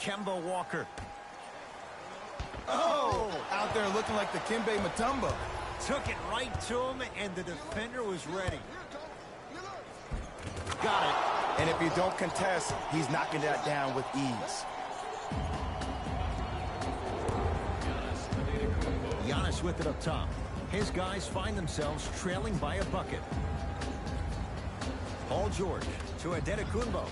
Kemba Walker. Oh, out there looking like the Kimbe Mutombo. Took it right to him, and the defender was ready. Got it. And if you don't contest, he's knocking that down with ease. Giannis with it up top. His guys find themselves trailing by a bucket. Paul George to Antetokounmpo.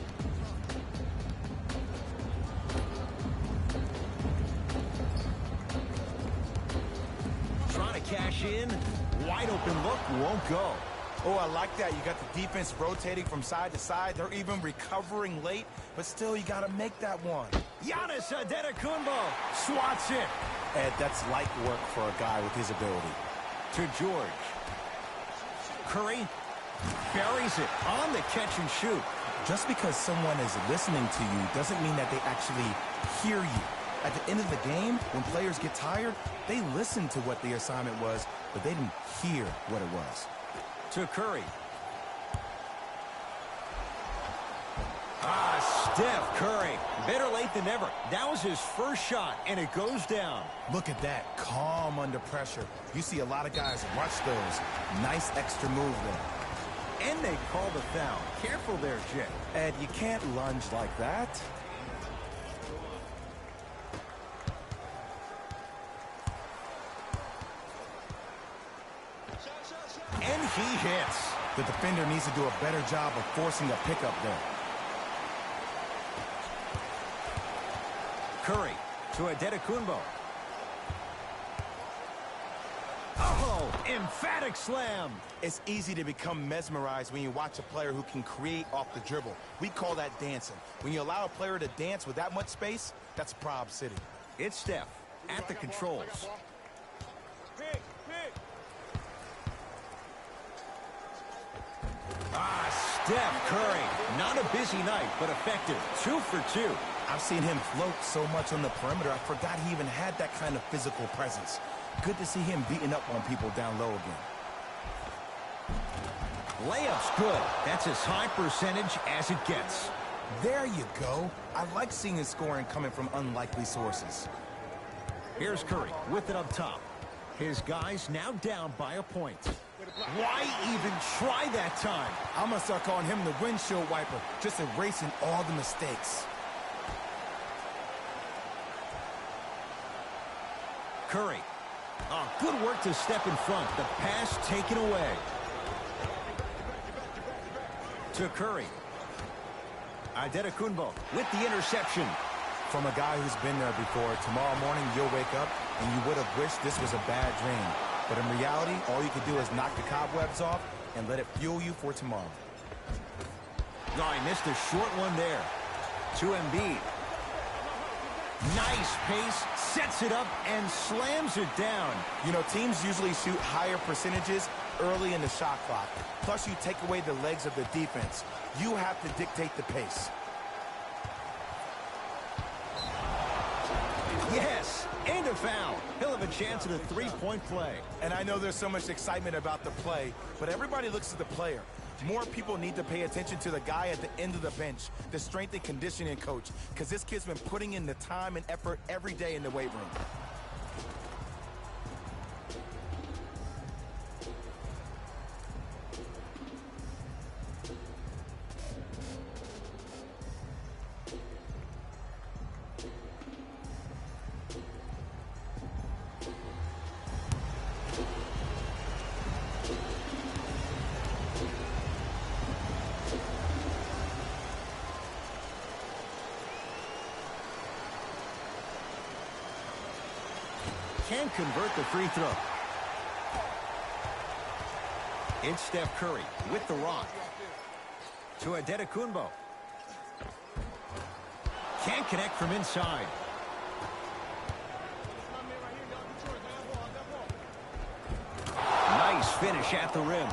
Trying to cash in. Wide open look, won't go. Oh, I like that. You got the defense rotating from side to side. They're even recovering late, but still, you got to make that one. Giannis Antetokounmpo swats it. Ed, that's light work for a guy with his ability. To George. Curry buries it on the catch and shoot. Just because someone is listening to you doesn't mean that they actually hear you. At the end of the game, when players get tired, they listen to what the assignment was, but they didn't hear what it was. To Curry. Steph Curry. Better late than never. That was his first shot, and it goes down. Look at that. Calm under pressure. You see a lot of guys rush those. Nice extra move there. And they call the foul. Careful there, Jay. Ed, you can't lunge like that. And he hits. The defender needs to do a better job of forcing a pickup there. Curry to Antetokounmpo. Oh, emphatic slam. It's easy to become mesmerized when you watch a player who can create off the dribble. We call that dancing. When you allow a player to dance with that much space, that's Prob City. It's Steph at the controls. Steph Curry. Not a busy night, but effective. 2 for 2. I've seen him float so much on the perimeter, I forgot he even had that kind of physical presence. Good to see him beating up on people down low again. Layup's good. That's as high percentage as it gets. There you go. I like seeing his scoring coming from unlikely sources. Here's Curry with it up top. His guys now down by a point. Why even try that time? I'm going to start calling him the windshield wiper, just erasing all the mistakes. Curry. Good work to step in front. The pass taken away. To Curry. Antetokounmpo with the interception. From a guy who's been there before, tomorrow morning you'll wake up and you would have wished this was a bad dream. But in reality, all you can do is knock the cobwebs off and let it fuel you for tomorrow. No, he missed a short one there. To Embiid. Nice pace, sets it up, and slams it down. You know, teams usually shoot higher percentages early in the shot clock. Plus, you take away the legs of the defense. You have to dictate the pace. Yes, and a foul. He'll have a chance at a three-point play. And I know there's so much excitement about the play, but everybody looks at the player. More people need to pay attention to the guy at the end of the bench, the strength and conditioning coach, because this kid's been putting in the time and effort every day in the weight room. Can convert the free throw. It's Steph Curry with the rock. To Antetokounmpo. Can't connect from inside. Nice finish at the rim.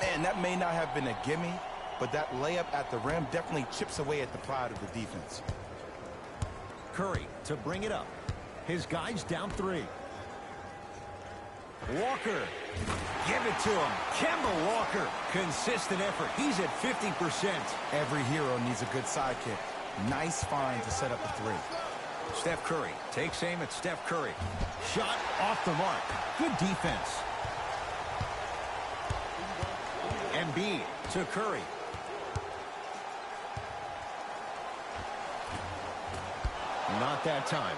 Man, that may not have been a gimme, but that layup at the rim definitely chips away at the pride of the defense. Curry to bring it up. His guys down 3. Walker. Give it to him. Kemba Walker. Consistent effort. He's at 50%. Every hero needs a good sidekick. Nice find to set up a three. Steph Curry takes aim at Steph Curry. Shot off the mark. Good defense. Embiid to Curry. Not that time.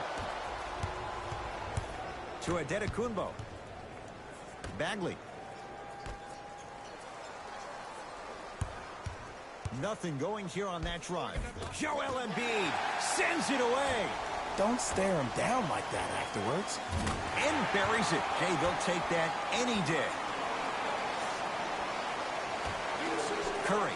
To Adetokunbo. Bagley. Nothing going here on that drive. Joel Embiid sends it away. Don't stare him down like that afterwards. And buries it. Hey, they'll take that any day. Curry.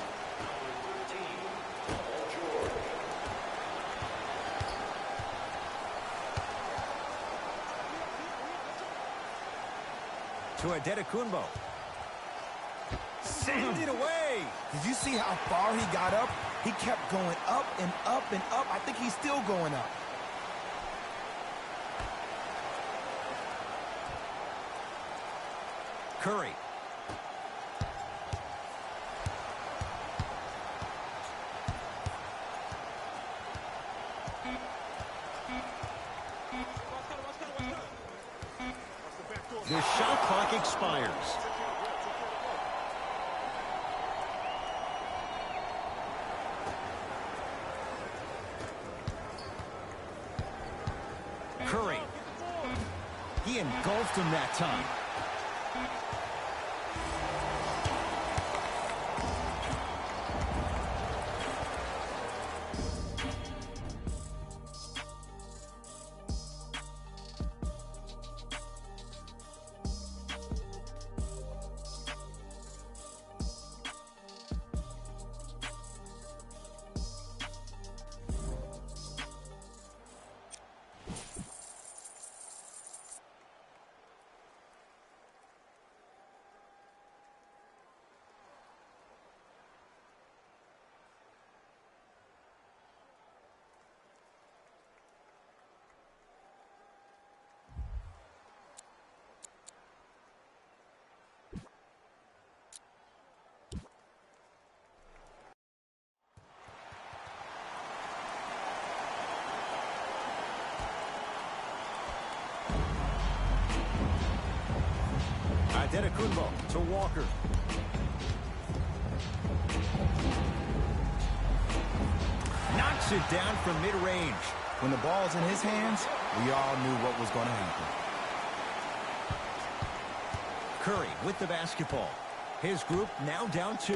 To Adetokunbo. Send it away. Did you see how far he got up? He kept going up and up and up. I think he's still going up. Curry. The shot clock expires. Curry. He engulfed him that time. Adetokunbo to Walker. Knocks it down from mid-range. When the ball's in his hands, we all knew what was going to happen. Curry with the basketball. His group now down 2.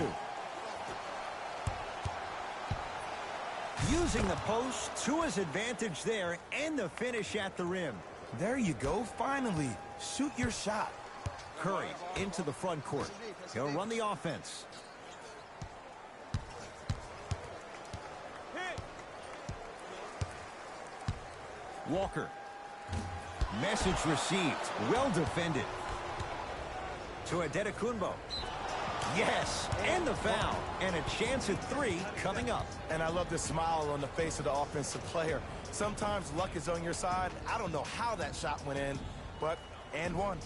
Using the post to his advantage there and the finish at the rim. There you go, finally. Shoot your shot. Curry into the front court. He'll run the offense. Walker. Message received. Well defended. To Adetokunbo. Yes, and the foul. And a chance at 3 coming up. And I love the smile on the face of the offensive player. Sometimes luck is on your side. I don't know how that shot went in, but and one.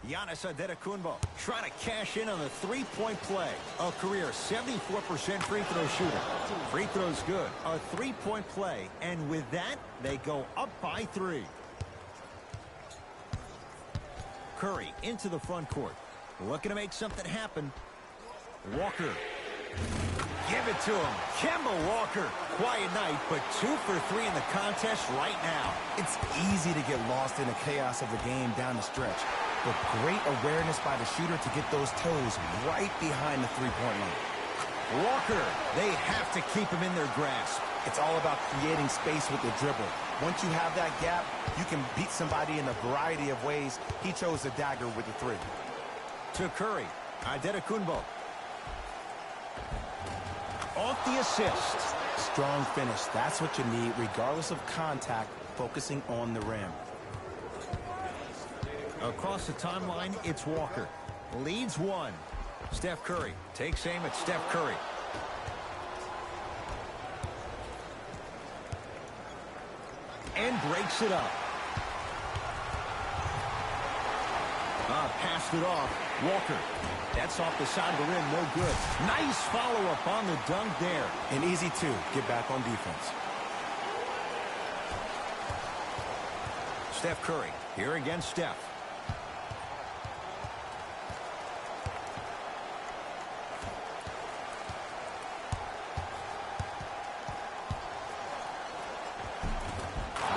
Giannis Adetokunbo trying to cash in on the three-point play. A career 74% free throw shooter. Free throws good. A three-point play. And with that, they go up by 3. Curry into the front court. Looking to make something happen. Walker. Give it to him. Kemba Walker. Quiet night, but 2 for 3 in the contest right now. It's easy to get lost in the chaos of the game down the stretch. But great awareness by the shooter to get those toes right behind the three-point line. Walker, they have to keep him in their grasp. It's all about creating space with the dribble. Once you have that gap, you can beat somebody in a variety of ways. He chose the dagger with the 3. To Curry. Adetokunbo. Off the assist. Strong finish. That's what you need, regardless of contact, focusing on the rim. Across the timeline, it's Walker. Leads one. Steph Curry takes aim at Steph Curry. And breaks it up. Passed it off. Walker. That's off the side of the rim. No good. Nice follow-up on the dunk there. An easy two. Get back on defense. Steph Curry here against Steph.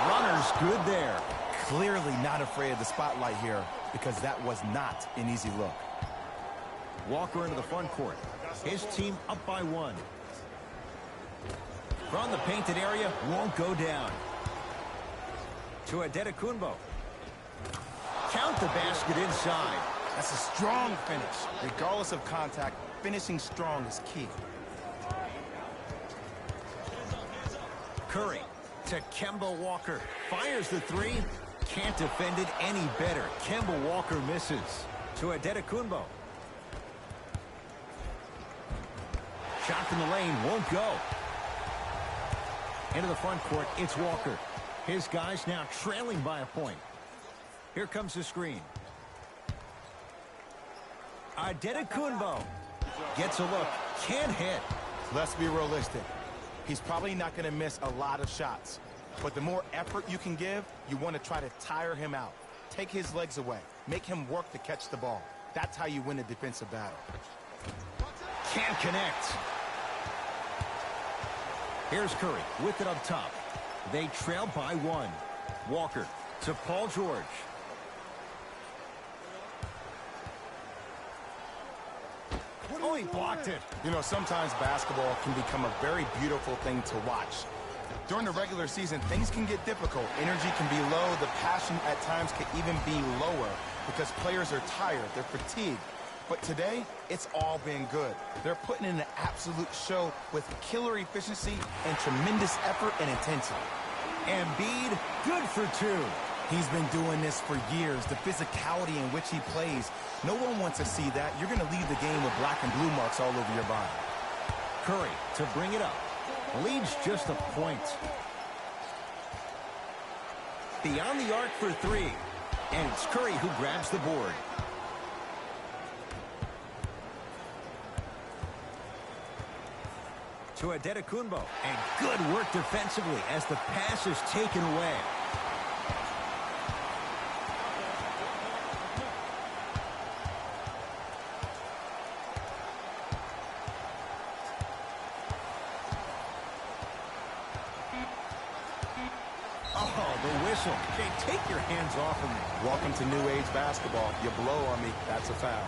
Runner's good there. Clearly not afraid of the spotlight here because that was not an easy look. Walker into the front court. His team up by one. From the painted area, won't go down. To Adetokunbo. Count the basket inside. That's a strong finish. Regardless of contact, finishing strong is key. Curry to Kemba Walker. Fires the three. Can't defend it any better. Kemba Walker misses. To Adetokunbo. Shot from the lane, won't go. Into the front court, it's Walker. His guys now trailing by a point. Here comes the screen. Adetokunbo gets a look, can't hit. Let's be realistic. He's probably not going to miss a lot of shots. But the more effort you can give, you want to try to tire him out. Take his legs away. Make him work to catch the ball. That's how you win a defensive battle. Can't connect. Here's Curry with it up top. They trail by one. Walker to Paul George. Oh, he blocked it. You know, sometimes basketball can become a very beautiful thing to watch. During the regular season, things can get difficult. Energy can be low. The passion at times can even be lower because players are tired. They're fatigued. But today, it's all been good. They're putting in an absolute show with killer efficiency and tremendous effort and intensity. Embiid, good for two. He's been doing this for years. The physicality in which he plays, no one wants to see that. You're going to leave the game with black and blue marks all over your body. Curry to bring it up. Leads just a point. Beyond the arc for three. And it's Curry who grabs the board. To Adetokunbo. And good work defensively as the pass is taken away. Oh, the whistle. Okay, take your hands off of me. Welcome to new age basketball. You blow on me, that's a foul.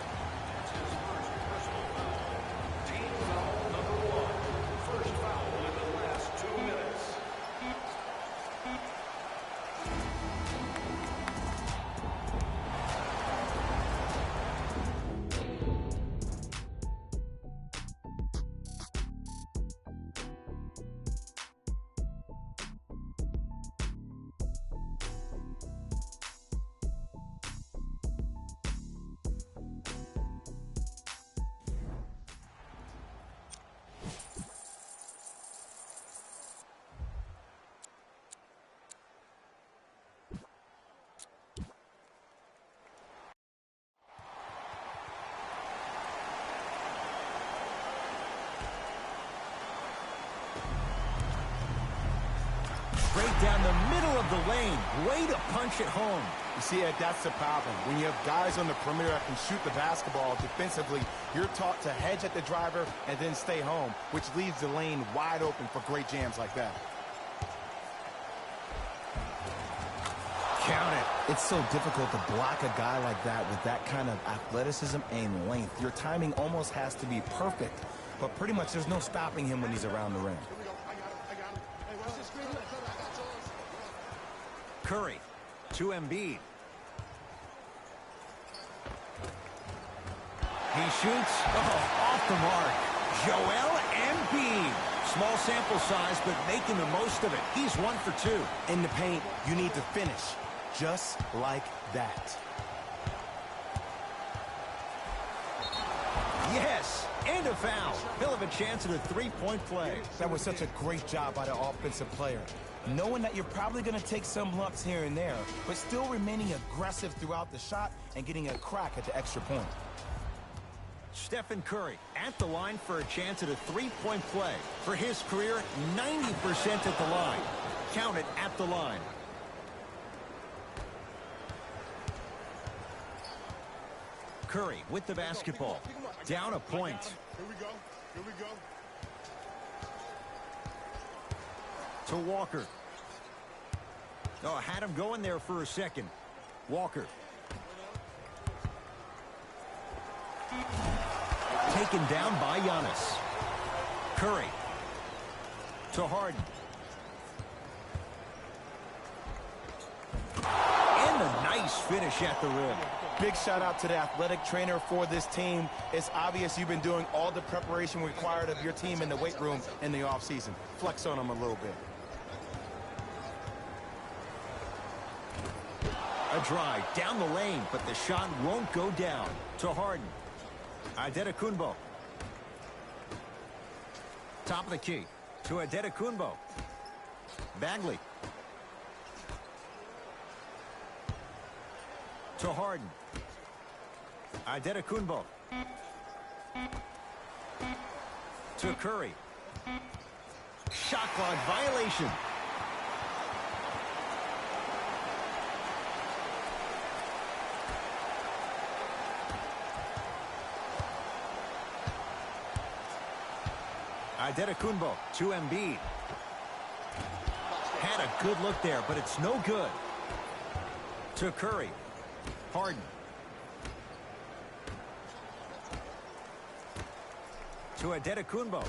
Straight down the middle of the lane. Way to punch it home. You see, Ed, that's the problem. When you have guys on the perimeter that can shoot the basketball defensively, you're taught to hedge at the driver and then stay home, which leaves the lane wide open for great jams like that. Count it. It's so difficult to block a guy like that with that kind of athleticism and length. Your timing almost has to be perfect, but pretty much there's no stopping him when he's around the rim. Curry to Embiid. He shoots. Oh, off the mark. Joel Embiid. Small sample size, but making the most of it. He's 1 for 2. In the paint, you need to finish just like that. Yes, and a foul. He'll have a chance at a three-point play. That was such a great job by the offensive player. Knowing that you're probably going to take some lumps here and there, but still remaining aggressive throughout the shot and getting a crack at the extra point. Stephen Curry at the line for a chance at a three-point play. For his career, 90% at the line. Count it at the line. Curry with the basketball. Down a point. Here we go. Here we go. To Walker. Oh, had him going there for a second. Walker. Taken down by Giannis. Curry. To Harden. And a nice finish at the rim. Big shout out to the athletic trainer for this team. It's obvious you've been doing all the preparation required of your team in the weight room in the offseason. Flex on them a little bit. A drive down the lane, but the shot won't go down. To Harden. Antetokounmpo. Top of the key. To Antetokounmpo. Bagley. To Harden. Antetokounmpo. To Curry. Shot clock violation. Antetokounmpo to Embiid. Had a good look there, but it's no good. To Curry. Harden. To Antetokounmpo.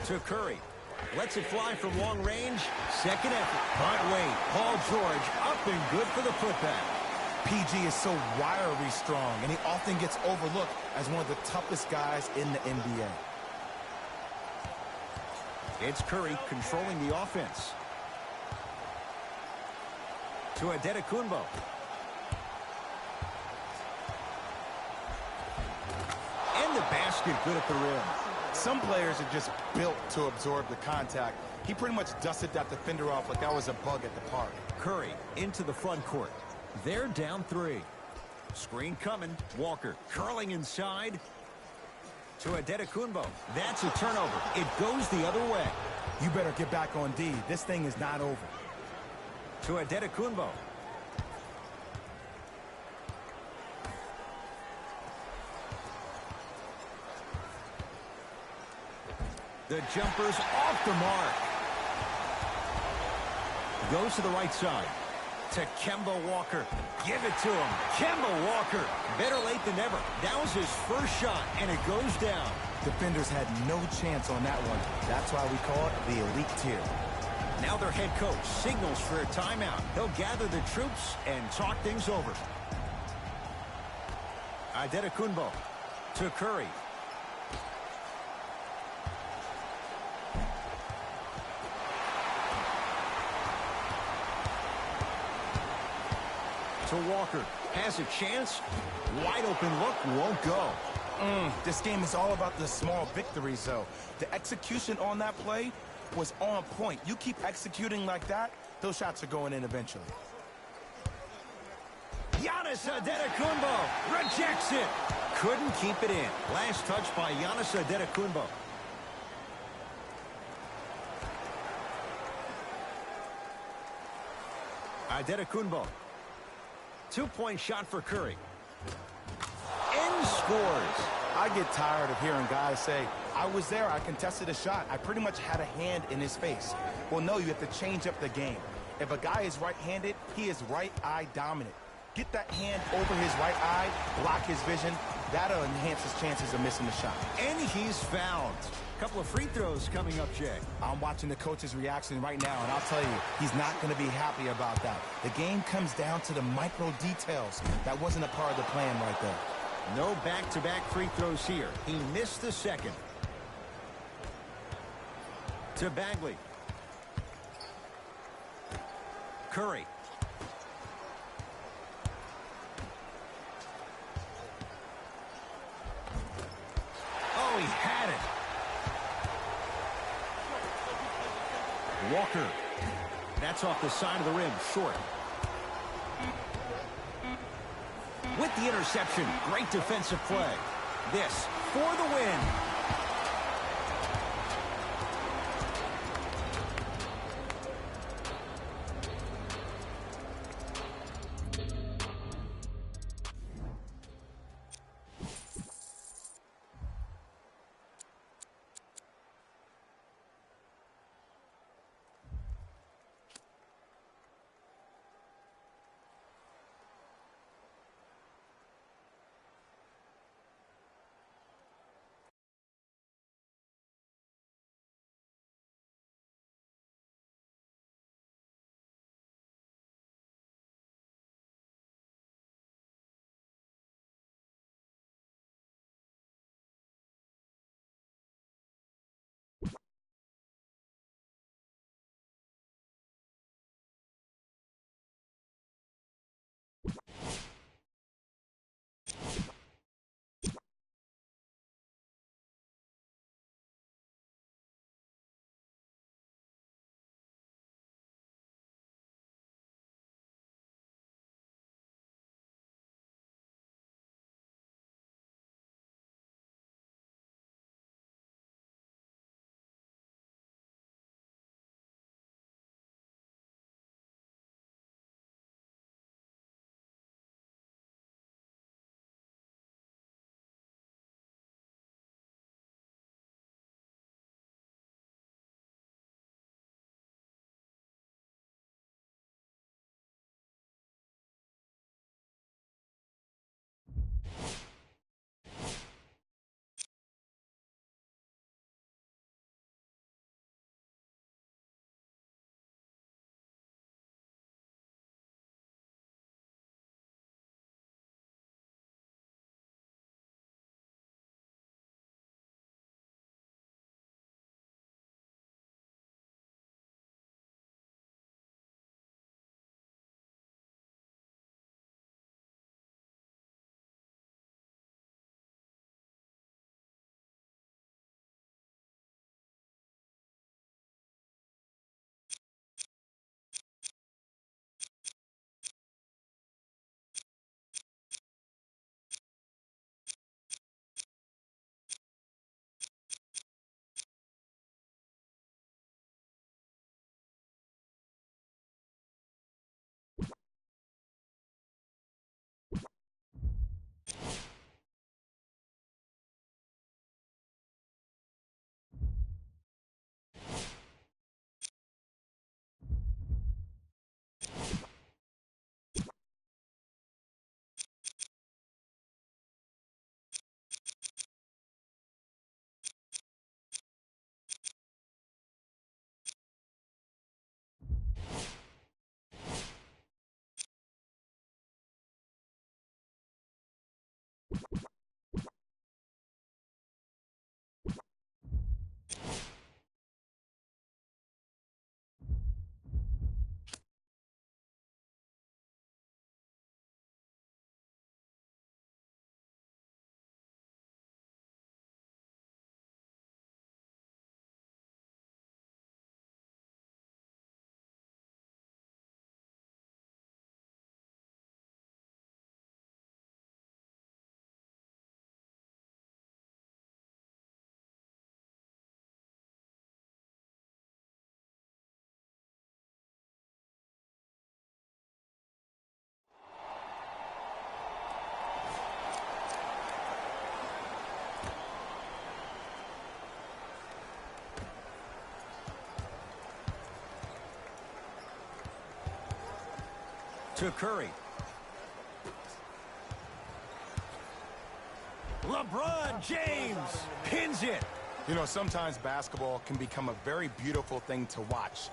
To Curry. Lets it fly from long range. Second effort. But wait, Paul George up and good for the putback. PG is so wiry strong, and he often gets overlooked as one of the toughest guys in the NBA. It's Curry controlling the offense. To Antetokounmpo. And the basket good at the rim. Some players are just built to absorb the contact. He pretty much dusted that defender off like that was a bug at the park. Curry into the front court. They're down three. Screen coming. Walker curling inside. To Antetokounmpo. That's a turnover. It goes the other way. You better get back on D. This thing is not over. To Antetokounmpo. The jumper's off the mark. Goes to the right side. To Kemba Walker. Give it to him. Kemba Walker. Better late than never. That was his first shot, and it goes down. Defenders had no chance on that one. That's why we call it the elite tier. Now their head coach signals for a timeout. He'll gather the troops and talk things over. Antetokounmpo to Curry. To Walker. Has a chance. Wide open look. Won't go. This game is all about the small victories, though. The execution on that play was on point. You keep executing like that, those shots are going in eventually. Giannis Antetokounmpo rejects it. Couldn't keep it in. Last touch by Giannis Antetokounmpo. Antetokounmpo. Two-point shot for Curry. And scores. I get tired of hearing guys say, I was there, I contested a shot, I pretty much had a hand in his face. Well, no, you have to change up the game. If a guy is right-handed, he is right eye dominant. Get that hand over his right eye, block his vision. That'll enhance his chances of missing the shot. And he's fouled. A couple of free throws coming up, Jay. I'm watching the coach's reaction right now, and I'll tell you, he's not going to be happy about that. The game comes down to the micro details. That wasn't a part of the plan right there. No back-to-back free throws here. He missed the second. To Bagley. Walker. That's off the side of the rim, short. With the interception, great defensive play. This for the win. To Curry. LeBron James pins it. You know, sometimes basketball can become a very beautiful thing to watch.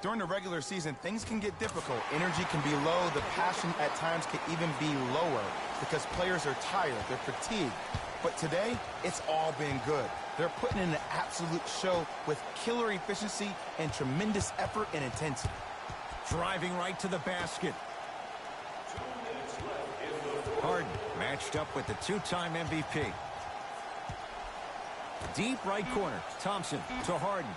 During the regular season, things can get difficult. Energy can be low. The passion at times can even be lower because players are tired. They're fatigued. But today, it's all been good. They're putting in an absolute show with killer efficiency and tremendous effort and intensity. Driving right to the basket. Harden matched up with the two-time MVP. Deep right corner. Thompson to Harden.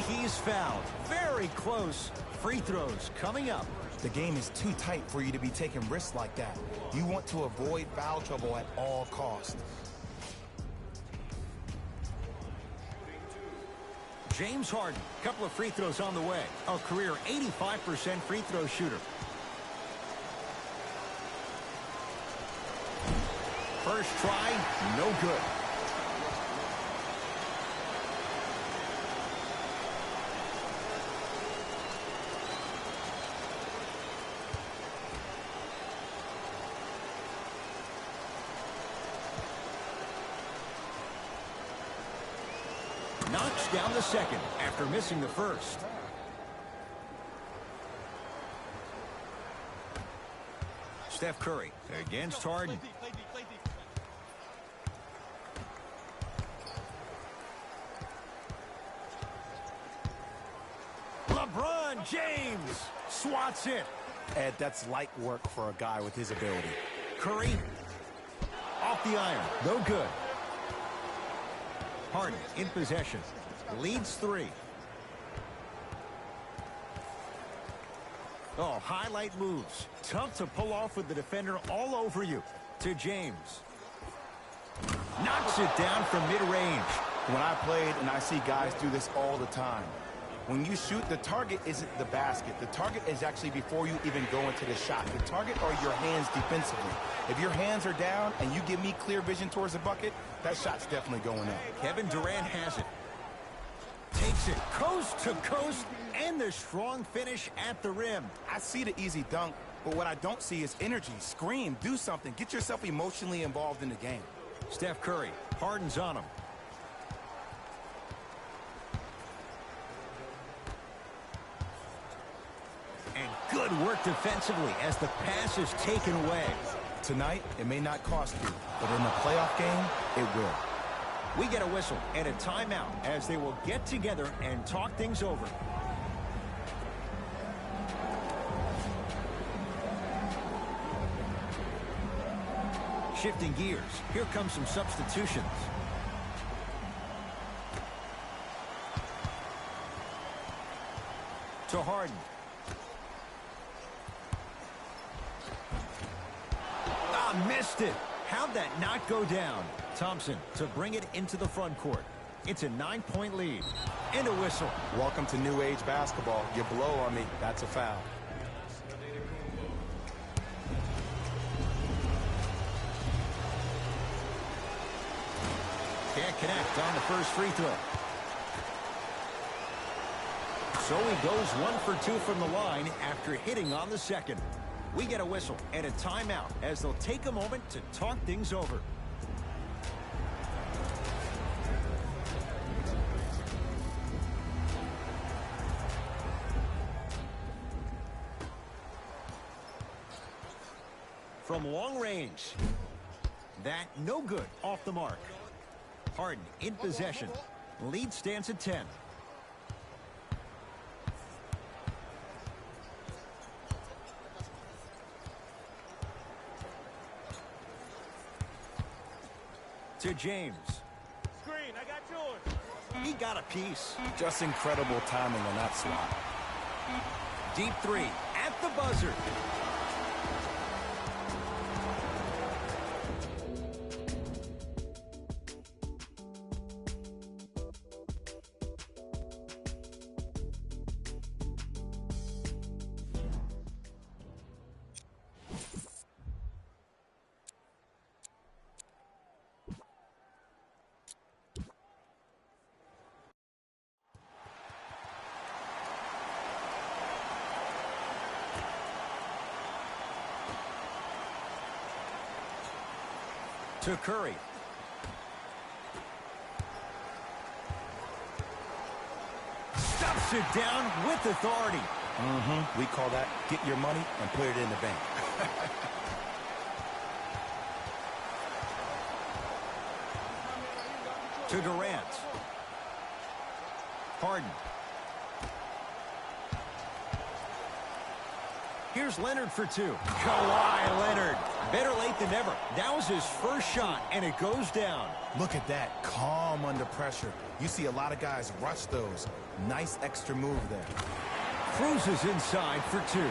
he's fouled. Very close. Free throws coming up. The game is too tight for you to be taking risks like that. You want to avoid foul trouble at all costs. James Harden, couple of free throws on the way. A career 85% free throw shooter. First try, no good. Knocks down the second after missing the first. Steph Curry against Harden. LeBron James swats it. Ed, that's light work for a guy with his ability. Curry off the iron, no good. Harden in possession, leads 3. Oh, highlight moves. Tough to pull off with the defender all over you. To James. Knocks it down from mid-range. When I played, and I see guys do this all the time, when you shoot, the target isn't the basket. The target is actually before you even go into the shot. The target are your hands defensively. If your hands are down and you give me clear vision towards the bucket, that shot's definitely going up. Kevin Durant has it. Takes it coast to coast, and the strong finish at the rim. I see the easy dunk, but what I don't see is energy. Scream, do something. Get yourself emotionally involved in the game. Steph Curry, Harden's on him. And good work defensively as the pass is taken away. Tonight, it may not cost you, but in a playoff game, it will. We get a whistle and a timeout as they will get together and talk things over. Shifting gears, here come some substitutions. To Harden. Missed it. How'd that not go down? Thompson to bring it into the front court. It's a 9-point lead. And a whistle. Welcome to new age basketball. You blow on me. That's a foul. Can't connect on the first free throw. So he goes 1 for 2 from the line after hitting on the second. We get a whistle and a timeout as they'll take a moment to talk things over. From long range. That no good off the mark. Harden in possession. Lead stands at 10. To James. Screen, I got yours. He got a piece. Just incredible timing on that swat. Deep 3 at the buzzer. To Curry. Stuffs it down with authority. We call that get your money and put it in the bank. To Durant. Harden. Here's Leonard for two. Kawhi Leonard. Better late than never. That was his first shot, and it goes down. Look at that. Calm under pressure. You see a lot of guys rush those. Nice extra move there. Cruises inside for two.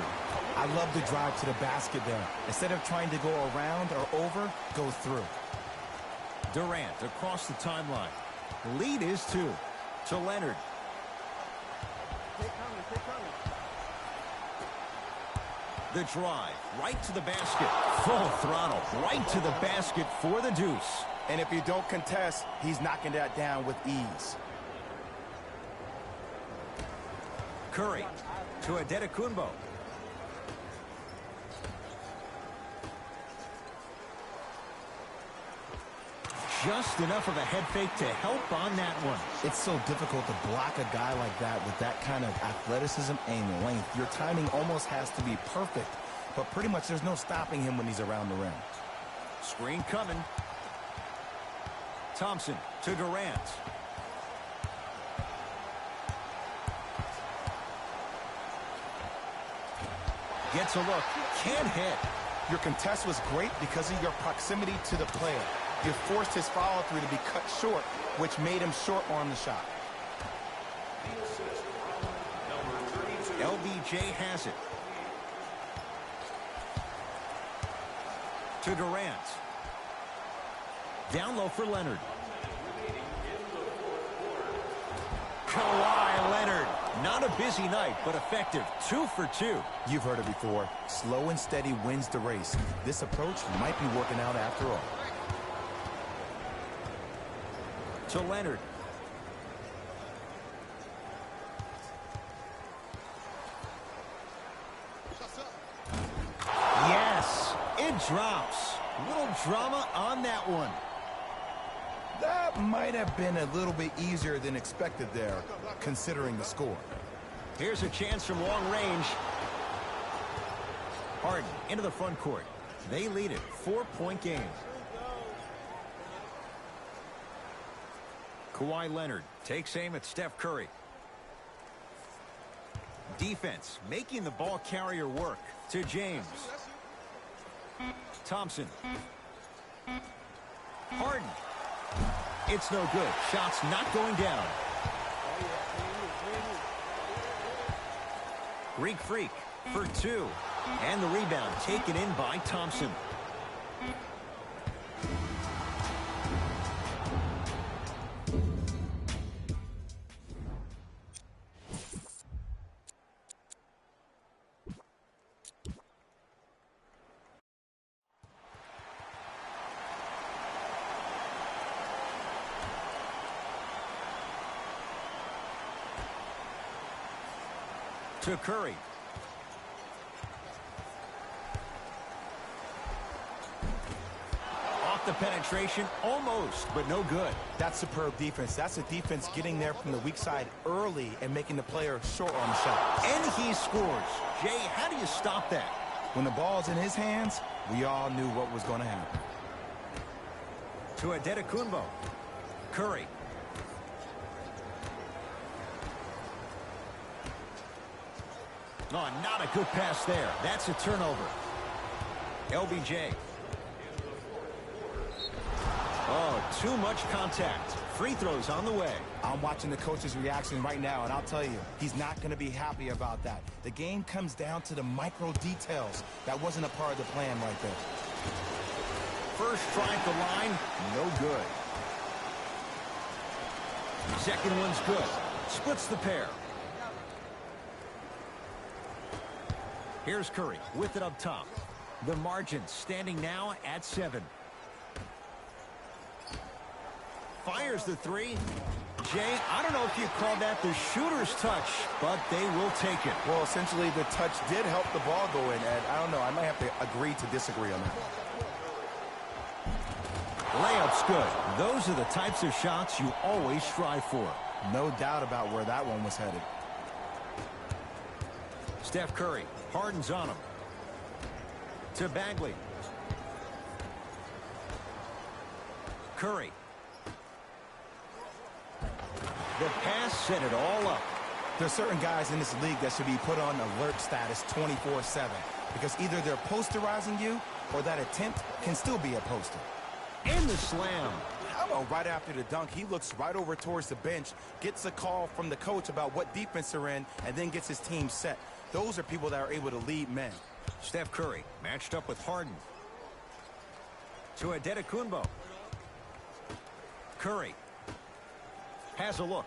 I love the drive to the basket there. Instead of trying to go around or over, go through. Durant across the timeline. The lead is two. To Leonard. The drive, right to the basket. Full throttle, right to the basket for the deuce. And if you don't contest, he's knocking that down with ease. Curry to Antetokounmpo. Just enough of a head fake to help on that one. It's so difficult to block a guy like that with that kind of athleticism and length. Your timing almost has to be perfect, but pretty much there's no stopping him when he's around the rim. Screen coming. Thompson to Durant. Gets a look. Can't hit. Your contest was great because of your proximity to the player. You forced his follow-through to be cut short, which made him short-arm the shot. LBJ has it. To Durant. Down low for Leonard. Kawhi Leonard. Not a busy night, but effective. 2 for 2. You've heard it before. Slow and steady wins the race. This approach might be working out after all. To Leonard. Yes, it drops. Little drama on that one. That might have been a little bit easier than expected there, considering the score. Here's a chance from long range. Harden into the front court. They lead it. 4-point game. Kawhi Leonard takes aim at Steph Curry. Defense making the ball carrier work. To James. Thompson. Harden. It's no good. Shots not going down. Greek Freak for 2. And the rebound taken in by Thompson. To Curry. Off the penetration, almost, but no good. That's superb defense. That's a defense getting there from the weak side early and making the player short on the shot. And he scores. Jay, how do you stop that? When the ball's in his hands, we all knew what was going to happen. To Antetokounmpo. Curry. Oh, not a good pass there. That's a turnover. LBJ. Oh, too much contact. Free throws on the way. I'm watching the coach's reaction right now, and I'll tell you, he's not going to be happy about that. The game comes down to the micro details. That wasn't a part of the plan right there. First try at the line, no good. Second one's good. Splits the pair. Here's Curry with it up top. The margin standing now at 7. Fires the 3. Jay, I don't know if you call that the shooter's touch, but they will take it. Well, essentially, the touch did help the ball go in, Ed. I don't know. I might have to agree to disagree on that. Layup's good. Those are the types of shots you always strive for. No doubt about where that one was headed. Steph Curry. Harden's on him. To Bagley. Curry. The pass set it all up. There are certain guys in this league that should be put on alert status 24/7 because either they're posterizing you or that attempt can still be a poster. And the slam. How about right after the dunk, he looks right over towards the bench, gets a call from the coach about what defense they're in, and then gets his team set. Those are people that are able to lead men. Steph Curry matched up with Harden. To Antetokounmpo. Curry has a look.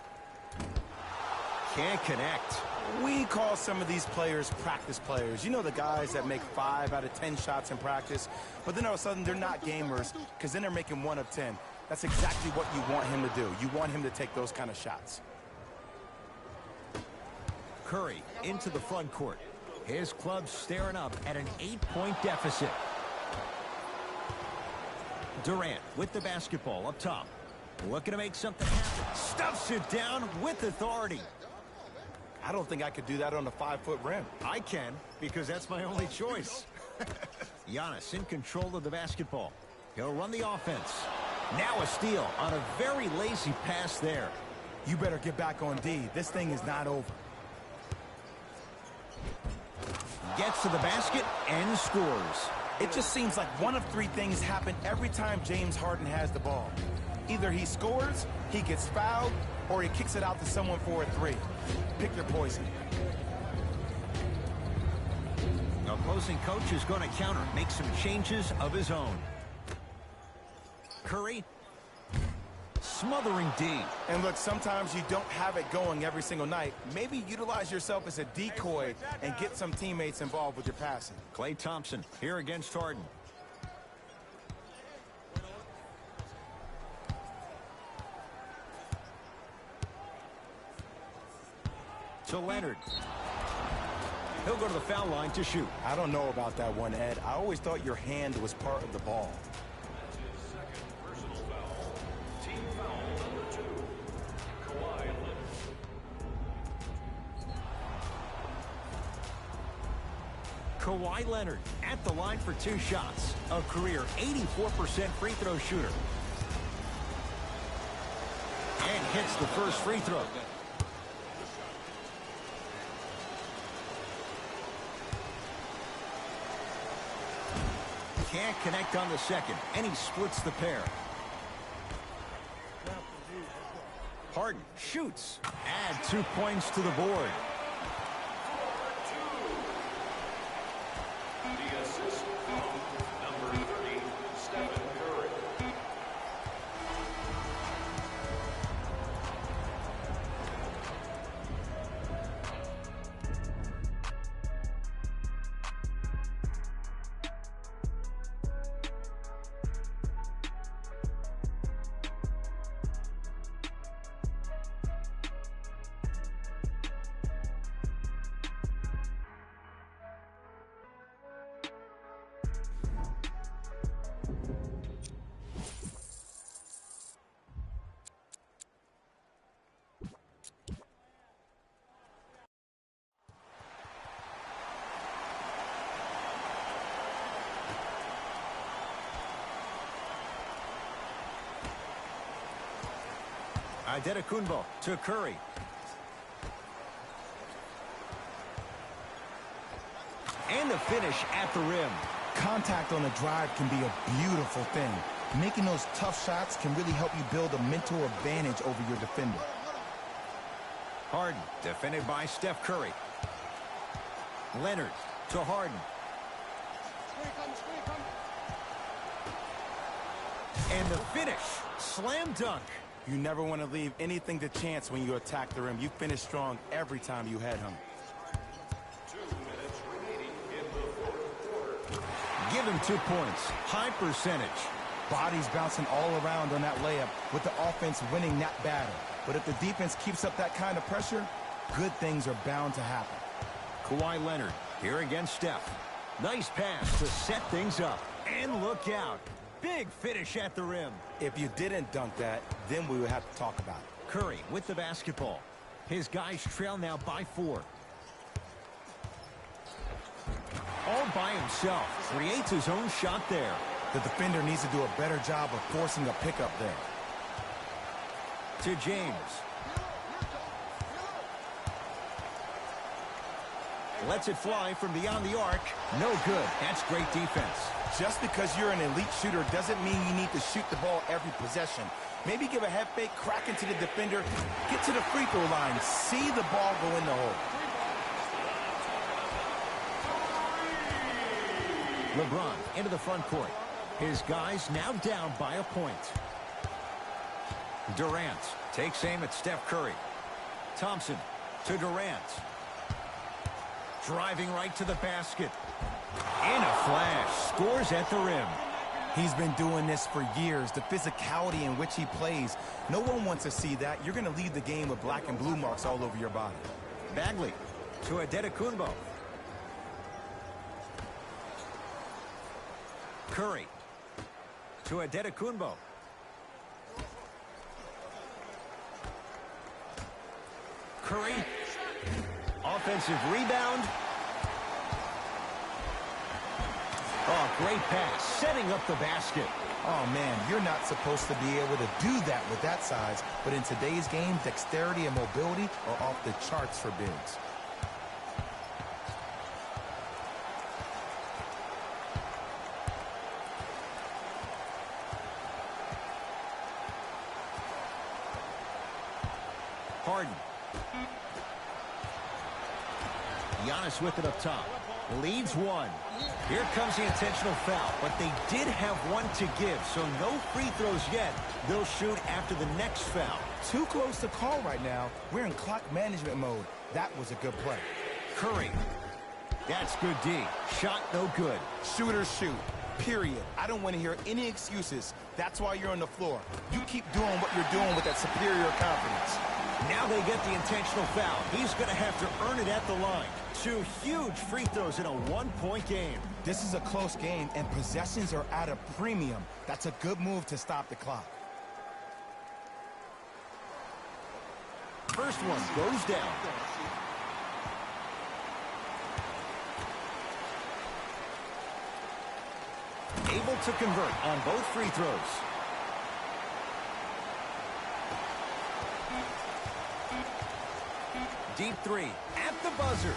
Can't connect. We call some of these players practice players. You know, the guys that make 5 out of 10 shots in practice, but then all of a sudden they're not gamers because then they're making 1 of 10. That's exactly what you want him to do. You want him to take those kind of shots. Curry into the front court. His club staring up at an 8-point deficit. Durant with the basketball up top. Looking to make something happen. Stuffs it down with authority. I don't think I could do that on a 5-foot rim. I can, because that's my only choice. Giannis in control of the basketball. He'll run the offense. Now a steal on a very lazy pass there. You better get back on D. This thing is not over. Gets to the basket and scores. It just seems like 1 of 3 things happen every time James Harden has the ball. Either he scores, he gets fouled, or he kicks it out to someone for a 3. Pick your poison. The opposing coach is going to counter, make some changes of his own. Curry smothering D. And look, sometimes you don't have it going every single night. Maybe utilize yourself as a decoy and get some teammates involved with your passing. Klay Thompson here against Harden. To Leonard. He'll go to the foul line to shoot. I don't know about that one, Ed. I always thought your hand was part of the ball. Kawhi Leonard at the line for 2 shots. A career 84% free throw shooter. And hits the first free throw. Can't connect on the second, and he splits the pair. Harden shoots. Add 2 points to the board. The assist from number 30, Stephen Curry. Antetokounmpo to Curry. And the finish at the rim. Contact on a drive can be a beautiful thing. Making those tough shots can really help you build a mental advantage over your defender. Harden defended by Steph Curry. Leonard to Harden. And the finish. Slam dunk. You never want to leave anything to chance when you attack the rim. You finish strong every time you head home. 2 minutes remaining in the fourth quarter. Give him 2 points. High percentage. Bodies bouncing all around on that layup with the offense winning that battle. But if the defense keeps up that kind of pressure, good things are bound to happen. Kawhi Leonard here against Steph. Nice pass to set things up. And look out. Big finish at the rim. If you didn't dunk that, then we would have to talk about it. Curry with the basketball. His guys trail now by 4. All by himself. Creates his own shot there. The defender needs to do a better job of forcing a pickup there. To James. Lets it fly from beyond the arc. No good. That's great defense. Just because you're an elite shooter doesn't mean you need to shoot the ball every possession. Maybe give a head fake, crack into the defender, get to the free throw line, see the ball go in the hole. LeBron into the front court. His guys now down by a point. Durant takes aim at Steph Curry. Thompson to Durant. Driving right to the basket. In a flash. Scores at the rim. He's been doing this for years. The physicality in which he plays. No one wants to see that. You're going to leave the game with black and blue marks all over your body. Bagley to Adetokunbo. Curry to Adetokunbo. Curry. Offensive rebound. Oh, great pass. Setting up the basket. Oh, man, you're not supposed to be able to do that with that size. But in today's game, dexterity and mobility are off the charts for bigs. Harden. Giannis with it up top. Leads one. Here comes the intentional foul, but they did have one to give, so no free throws yet. They'll shoot after the next foul. Too close to call right now. We're in clock management mode. That was a good play. Curry. That's good D. Shot no good. Shooters shoot. Period. I don't want to hear any excuses. That's why you're on the floor. You keep doing what you're doing with that superior confidence. Now they get the intentional foul. He's going to have to earn it at the line. 2 huge free throws in a one-point game. This is a close game, and possessions are at a premium. That's a good move to stop the clock. First one goes down. Able to convert on both free throws. Deep three at the buzzer.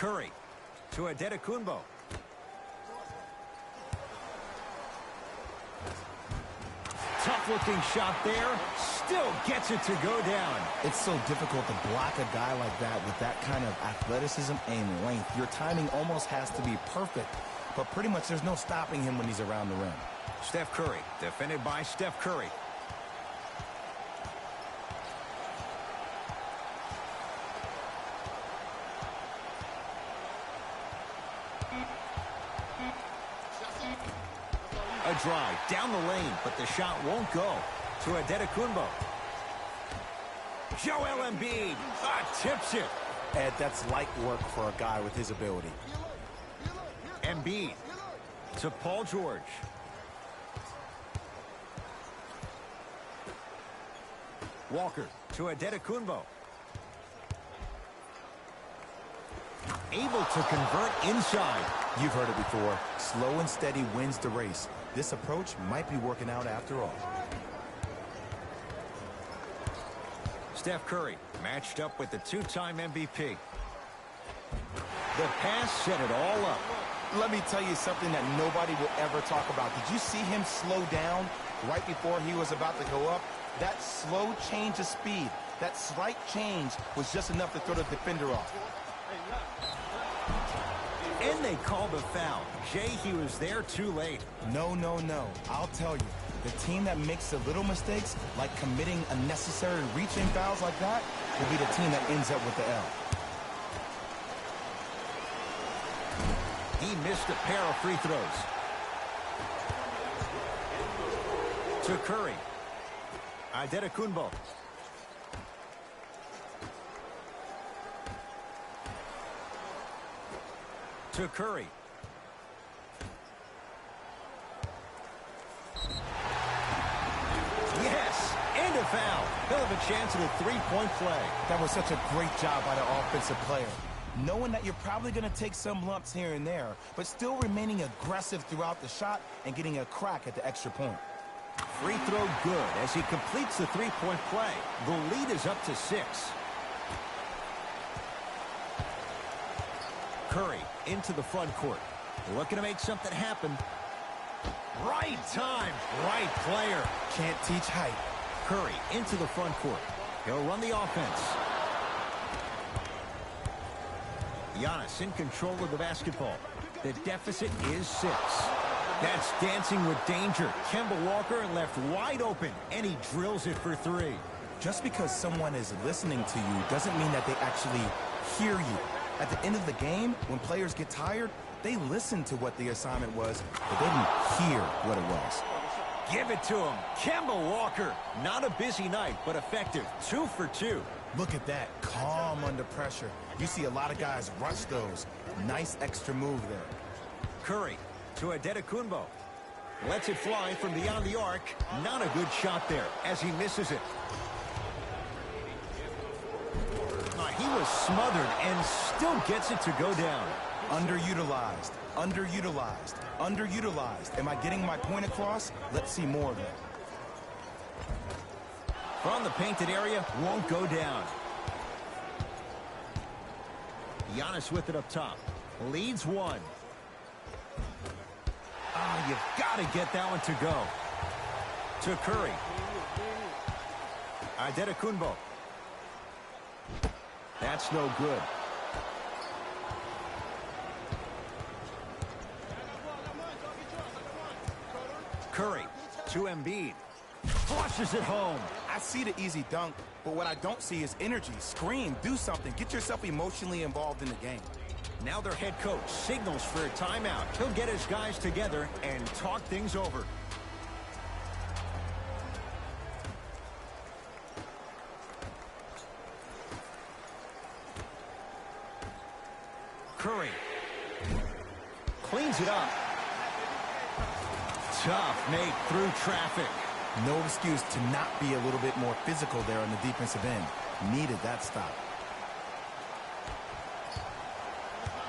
Curry to Adetokunbo. Tough-looking shot there. Still gets it to go down. It's so difficult to block a guy like that with that kind of athleticism and length. Your timing almost has to be perfect, but pretty much there's no stopping him when he's around the rim. Steph Curry, defended by Steph Curry. A drive down the lane, but the shot won't go. To Adetokunbo. Joel Embiid tips it. Ed, that's light work for a guy with his ability. Embiid to Paul George. Walker to Adetokunbo. Able to convert inside. You've heard it before. Slow and steady wins the race. This approach might be working out after all. Steph Curry matched up with the two-time MVP. The pass set it all up. Let me tell you something that nobody will ever talk about. Did you see him slow down right before he was about to go up? That slow change of speed, that slight change was just enough to throw the defender off. And they called a foul. Jay, he was there too late. No, no, no. I'll tell you. The team that makes the little mistakes, like committing unnecessary reach-in fouls like that, will be the team that ends up with the L. He missed a pair of free throws. To Curry. Adetokunbo. To Curry. Yes, and a foul. He'll have a chance at a three-point play. That was such a great job by the offensive player. Knowing that you're probably going to take some lumps here and there, but still remaining aggressive throughout the shot and getting a crack at the extra point. Free throw good as he completes the three-point play. The lead is up to 6. Curry into the front court. Looking to make something happen. Right time, right player. Can't teach height. Curry into the front court. He'll run the offense. Giannis in control of the basketball. The deficit is 6. That's dancing with danger. Kemba Walker left wide open, and he drills it for 3. Just because someone is listening to you doesn't mean that they actually hear you. At the end of the game, when players get tired, they listen to what the assignment was, but they didn't hear what it was. Give it to him. Kemba Walker. Not a busy night, but effective. 2 for 2. Look at that. Calm under pressure. You see a lot of guys rush those. Nice extra move there. Curry to Adetokunbo. Lets it fly from beyond the arc. Not a good shot there as he misses it. He was smothered and still gets it to go down. Underutilized, underutilized, underutilized. Am I getting my point across? Let's see more of it. From the painted area, won't go down. Giannis with it up top. Leads 1. You've got to get that one to go. To Curry. Adetokunbo. That's no good. Curry to Embiid. Flushes it home. I see the easy dunk, but what I don't see is energy. Scream, do something. Get yourself emotionally involved in the game. Now their head coach signals for a timeout. He'll get his guys together and talk things over. Curry cleans it up. Tough make through traffic. No excuse to not be a little bit more physical there on the defensive end. Needed that stop.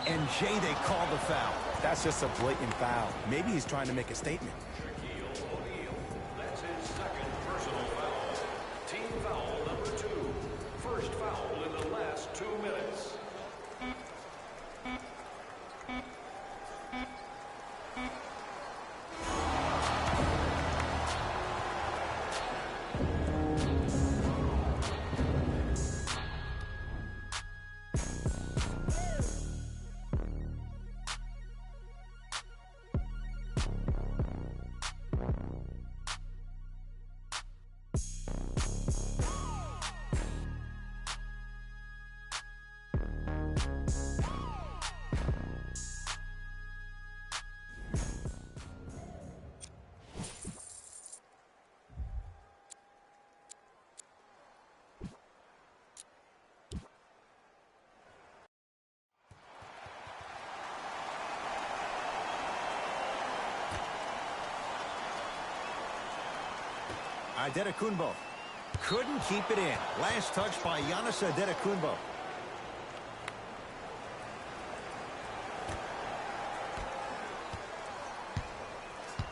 And Jay, they call the foul. That's just a blatant foul. Maybe he's trying to make a statement. That's his second personal foul. Team foul number 2. First foul in the last 2 minutes. Adetokunbo couldn't keep it in. Last touch by Giannis Adetokunbo.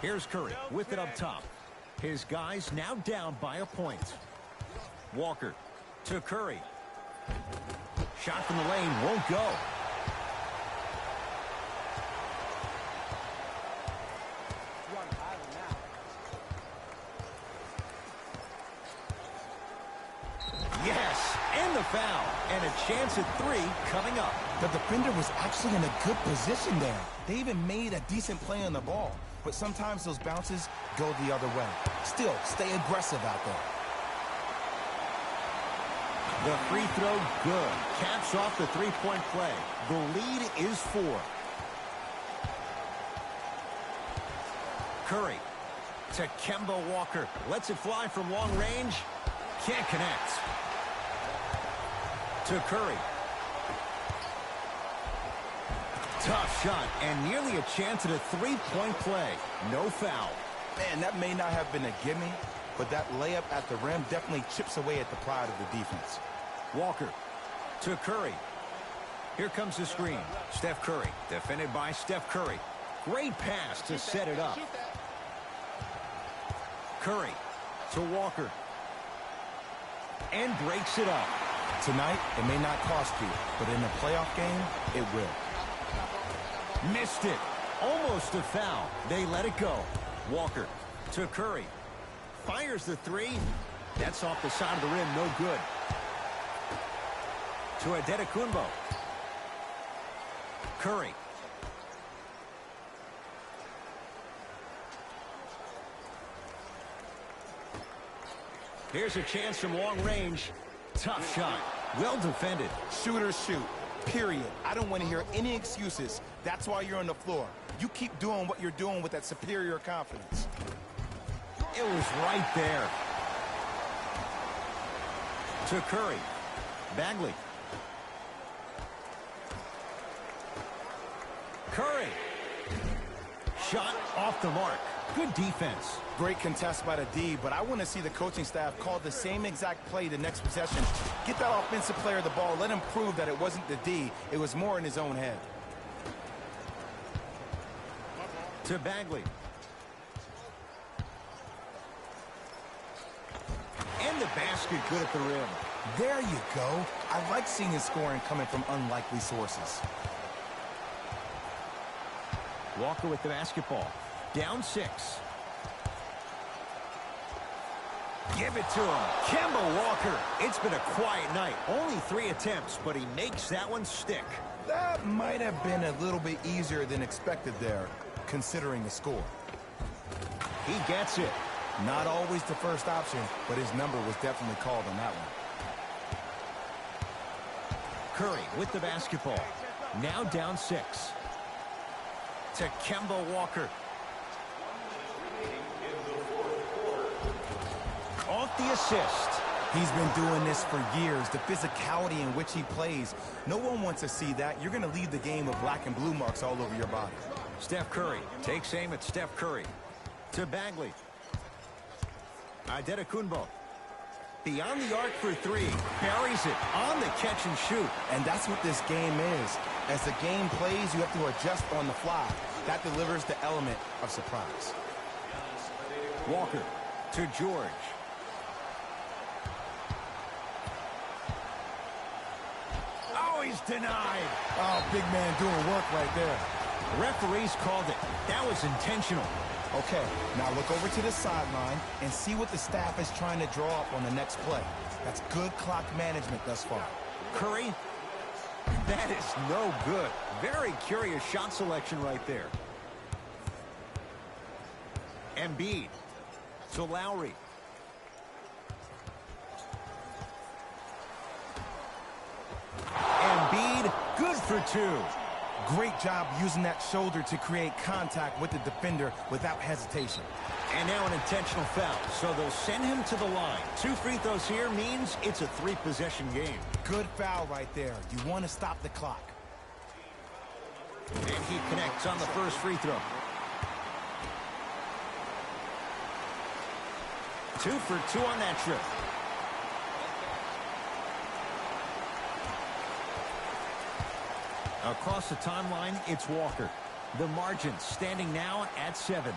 Here's Curry with it up top. His guys now down by a point. Walker to Curry. Shot from the lane won't go. Yes, and the foul. And a chance at 3 coming up. The defender was actually in a good position there. They even made a decent play on the ball. But sometimes those bounces go the other way. Still, stay aggressive out there. The free throw, good. Caps off the three-point play. The lead is 4. Curry to Kemba Walker. Lets it fly from long range. Can't connect. To Curry. Tough shot and nearly a chance at a three-point play. No foul. Man, that may not have been a gimme, but that layup at the rim definitely chips away at the pride of the defense. Walker to Curry. Here comes the screen. Steph Curry, defended by Steph Curry. Great pass to set it up. Curry to Walker. And breaks it up. Tonight, it may not cost you, but in a playoff game, it will. Missed it. Almost a foul. They let it go. Walker to Curry. Fires the three. That's off the side of the rim. No good. To Adetokunbo. Curry. Here's a chance from long range. Tough shot. Well defended. Shooters shoot. Period. I don't want to hear any excuses. That's why you're on the floor. You keep doing what you're doing with that superior confidence. It was right there. To Curry. Bagley. Curry. Shot off the mark. Good defense. Great contest by the D, but I want to see the coaching staff call the same exact play the next possession. Get that offensive player the ball. Let him prove that it wasn't the D. It was more in his own head. To Bagley. And the basket good at the rim. There you go. I like seeing his scoring coming from unlikely sources. Walker with the basketball. Down 6. Give it to him. Kemba Walker. It's been a quiet night. Only 3 attempts, but he makes that one stick. That might have been a little bit easier than expected there, considering the score. He gets it. Not always the first option, but his number was definitely called on that one. Curry with the basketball. Now down 6. To Kemba Walker. Off the assist. He's been doing this for years. The physicality in which he plays. No one wants to see that. You're going to leave the game with black and blue marks all over your body. Steph Curry takes aim at Steph Curry. To Bagley. Adetokunbo. Beyond the arc for 3. Buries it on the catch and shoot. And that's what this game is. As the game plays, you have to adjust on the fly. That delivers the element of surprise. Walker to George. Oh, he's denied. Oh, big man doing work right there. Referees called it. That was intentional. Okay, now look over to the sideline and see what the staff is trying to draw up on the next play. That's good clock management thus far. Curry, that is no good. Very curious shot selection right there. Embiid to Lowry. Embiid, good for 2. Great job using that shoulder to create contact with the defender without hesitation. And now an intentional foul, so they'll send him to the line. 2 free throws here means it's a 3-possession game. Good foul right there. You want to stop the clock. And he connects on the first free throw. 2 for 2 on that trip. Across the timeline, it's Walker. The margin standing now at 7.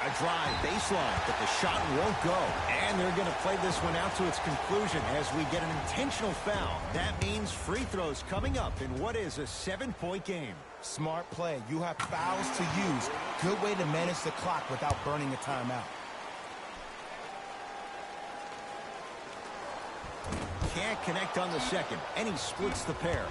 A drive baseline, but the shot won't go. And they're going to play this one out to its conclusion as we get an intentional foul. That means free throws coming up in what is a 7-point game. Smart play. You have fouls to use. Good way to manage the clock without burning a timeout. Can't connect on the second, and he splits the pair.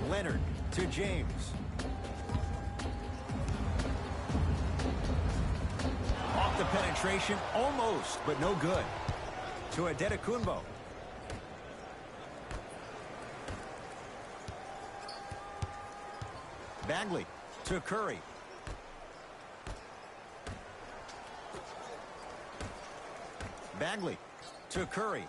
Leonard to James. Off the penetration, almost, but no good. To Adetokunbo. Bagley to Curry. Bagley to Curry.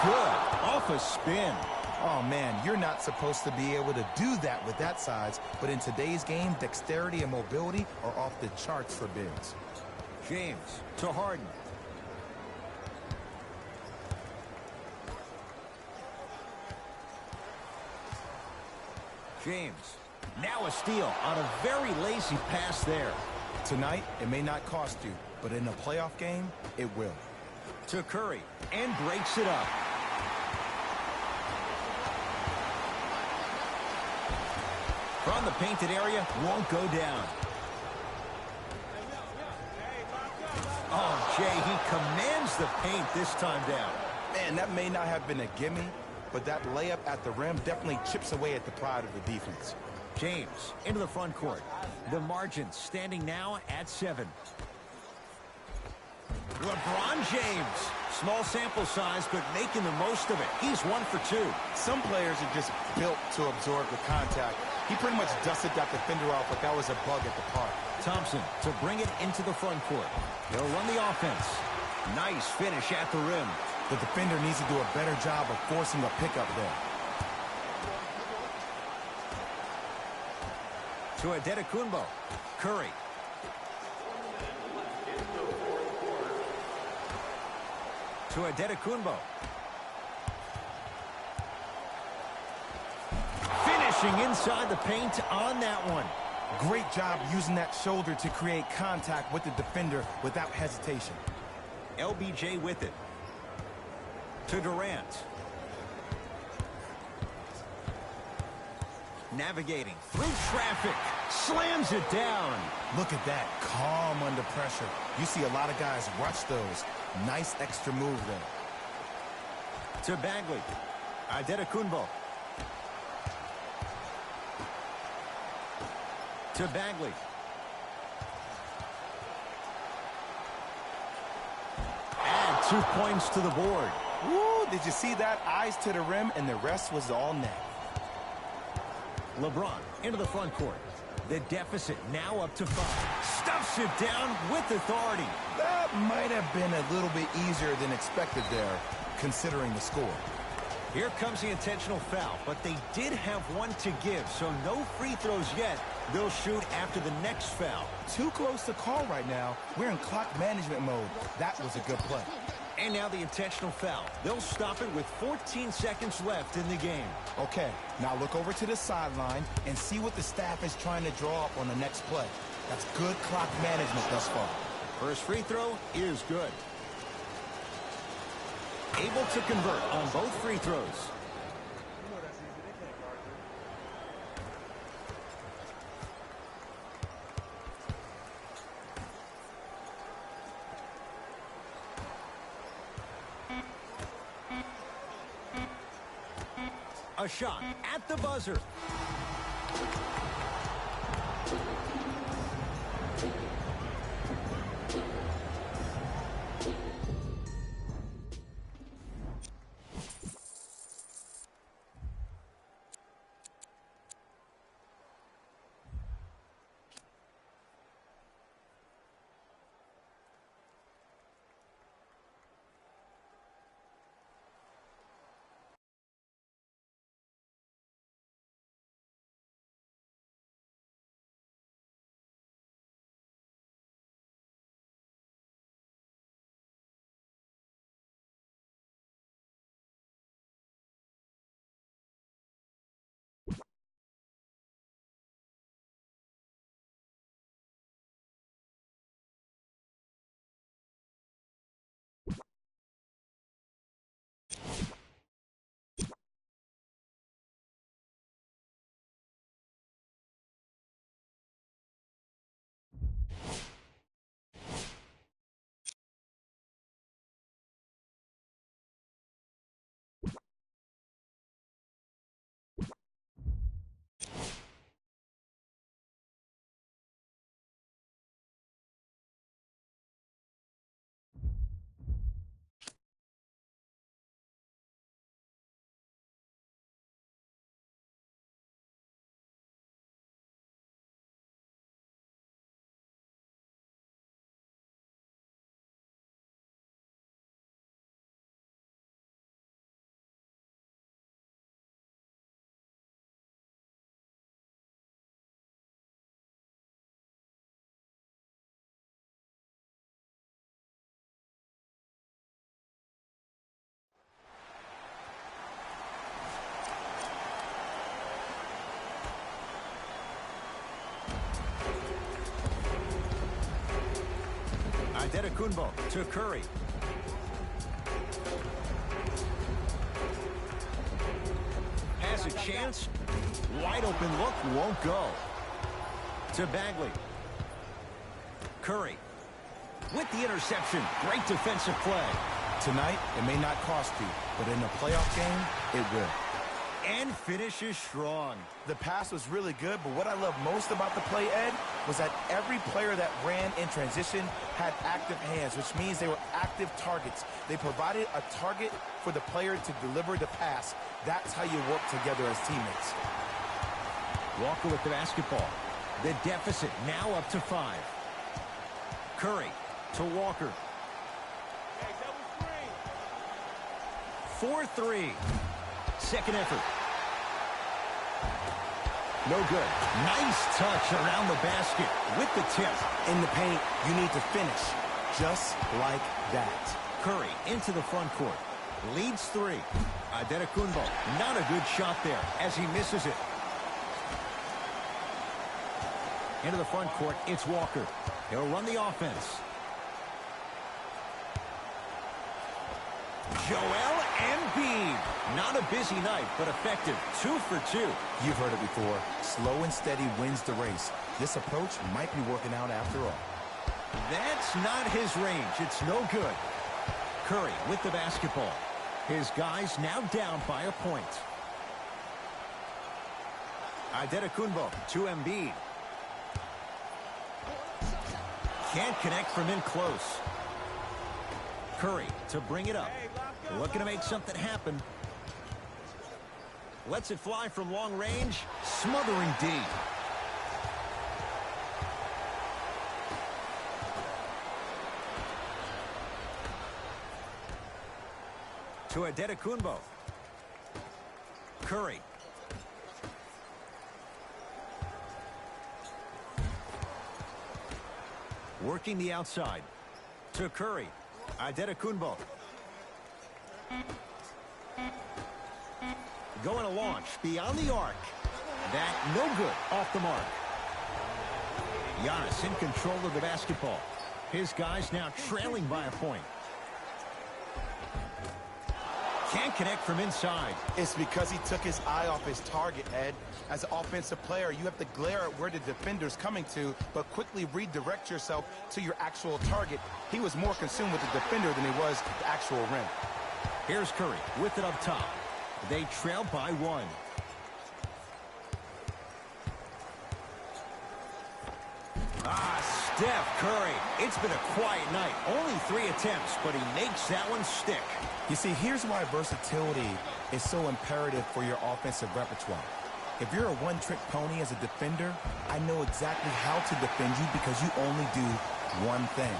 Good. Off a spin. Oh, man, you're not supposed to be able to do that with that size, but in today's game, dexterity and mobility are off the charts for bigs. James to Harden. James. Now a steal on a very lazy pass there. Tonight, it may not cost you, but in a playoff game, it will. To Curry, and breaks it up. From the painted area, won't go down. Oh, Jay, he commands the paint this time down. Man, that may not have been a gimme, but that layup at the rim definitely chips away at the pride of the defense. James into the front court. The margin standing now at 7. LeBron James. Small sample size, but making the most of it. He's 1 for 2. Some players are just built to absorb the contact. He pretty much dusted that defender off like that was a bug at the park. Thompson to bring it into the front court. He'll run the offense. Nice finish at the rim. The defender needs to do a better job of forcing a pickup there. To Adetokunbo. Curry. To Adetokunbo. Finishing inside the paint on that one. Great job using that shoulder to create contact with the defender without hesitation. LBJ with it. To Durant. Navigating through traffic. Slams it down. Look at that. Calm under pressure. You see a lot of guys rush those. Nice extra move there. To Bagley. Adetokunbo. To Bagley. Add 2 points to the board. Woo, did you see that? Eyes to the rim, and the rest was all net. LeBron into the front court. The deficit now up to 5. Stuffs it down with authority. That might have been a little bit easier than expected there, considering the score. Here comes the intentional foul, but they did have one to give, so no free throws yet. They'll shoot after the next foul. Too close to call right now. We're in clock management mode. That was a good play. And now the intentional foul. They'll stop it with 14 seconds left in the game. Okay, now look over to the sideline and see what the staff is trying to draw up on the next play. That's good clock management thus far. First free throw is good. Able to convert on both free throws. shot at the buzzer. Antetokounmpo to Curry. Has a chance. Wide open look, won't go. To Bagley. Curry with the interception. Great defensive play. Tonight, it may not cost you, but in a playoff game, it will. And finishes strong. The pass was really good, but what I love most about the play, Ed, was that every player that ran in transition had active hands, which means they were active targets. They provided a target for the player to deliver the pass. That's how you work together as teammates. Walker with the basketball. The deficit now up to 5. Curry to Walker. Hey, double screen. 4-3. Second effort. No good. Nice touch around the basket with the tip. In the paint, you need to finish just like that. Curry into the front court. Leads 3. Antetokounmpo, not a good shot there as he misses it. Into the front court, it's Walker. He'll run the offense. Joel Embiid. Not a busy night, but effective. 2 for 2. You've heard it before. Slow and steady wins the race. This approach might be working out after all. That's not his range. It's no good. Curry with the basketball. His guys now down by a point. Antetokounmpo to Embiid. Can't connect from in close. Curry to bring it up. Looking to make something happen. Lets it fly from long range. Smothering D. To Antetokounmpo. Curry. Working the outside. To Curry. Antetokounmpo. Going to launch beyond the arc. That no good off the mark. Giannis in control of the basketball. His guys now trailing by a point. Can't connect from inside. It's because he took his eye off his target, Ed. As an offensive player, you have to glare at where the defender's coming to, but quickly redirect yourself to your actual target. He was more consumed with the defender than he was the actual rim. Here's Curry with it up top. They trail by 1. Steph Curry. It's been a quiet night. Only 3 attempts, but he makes that one stick. You see, here's why versatility is so imperative for your offensive repertoire. If you're a one-trick pony as a defender, I know exactly how to defend you because you only do one thing.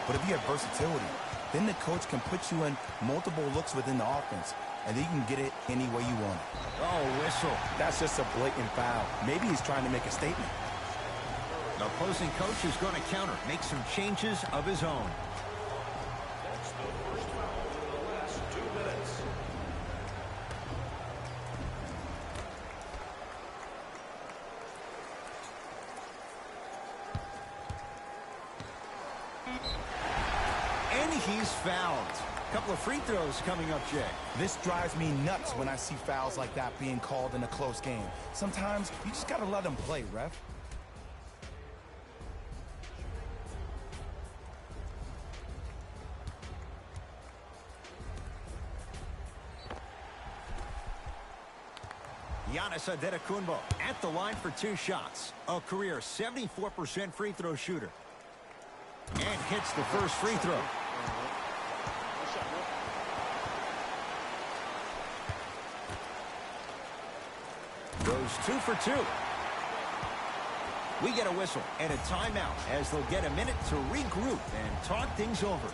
But if you have versatility, then the coach can put you in multiple looks within the offense, and then you can get it any way you want it. Oh, whistle. That's just a blatant foul. Maybe he's trying to make a statement. The opposing coach is going to counter, make some changes of his own. That's the first foul in the last 2 minutes. And he's fouled. A couple of free throws coming up, Jay. This drives me nuts when I see fouls like that being called in a close game. Sometimes you just got to let them play, ref. Giannis Antetokounmpo at the line for 2 shots. A career 74% free throw shooter. And hits the first free throw. Goes 2 for 2. We get a whistle and a timeout as they'll get a minute to regroup and talk things over.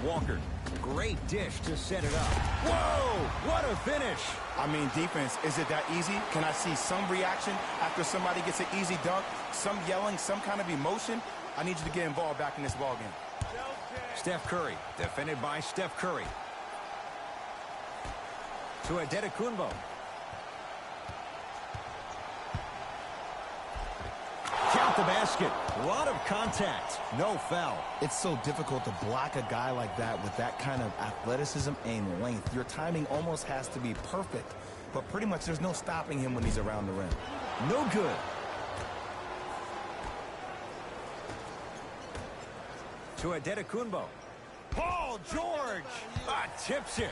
Walker, great dish to set it up. Whoa, what a finish. I mean, defense, is it that easy? Can I see some reaction after somebody gets an easy dunk? Some yelling, some kind of emotion? I need you to get involved back in this ballgame. Steph Curry, defended by Steph Curry. To Antetokounmpo. Count the basket. A lot of contact. No foul. It's so difficult to block a guy like that with that kind of athleticism and length. Your timing almost has to be perfect, but pretty much there's no stopping him when he's around the rim. No good. To Antetokounmpo. Paul George tips it.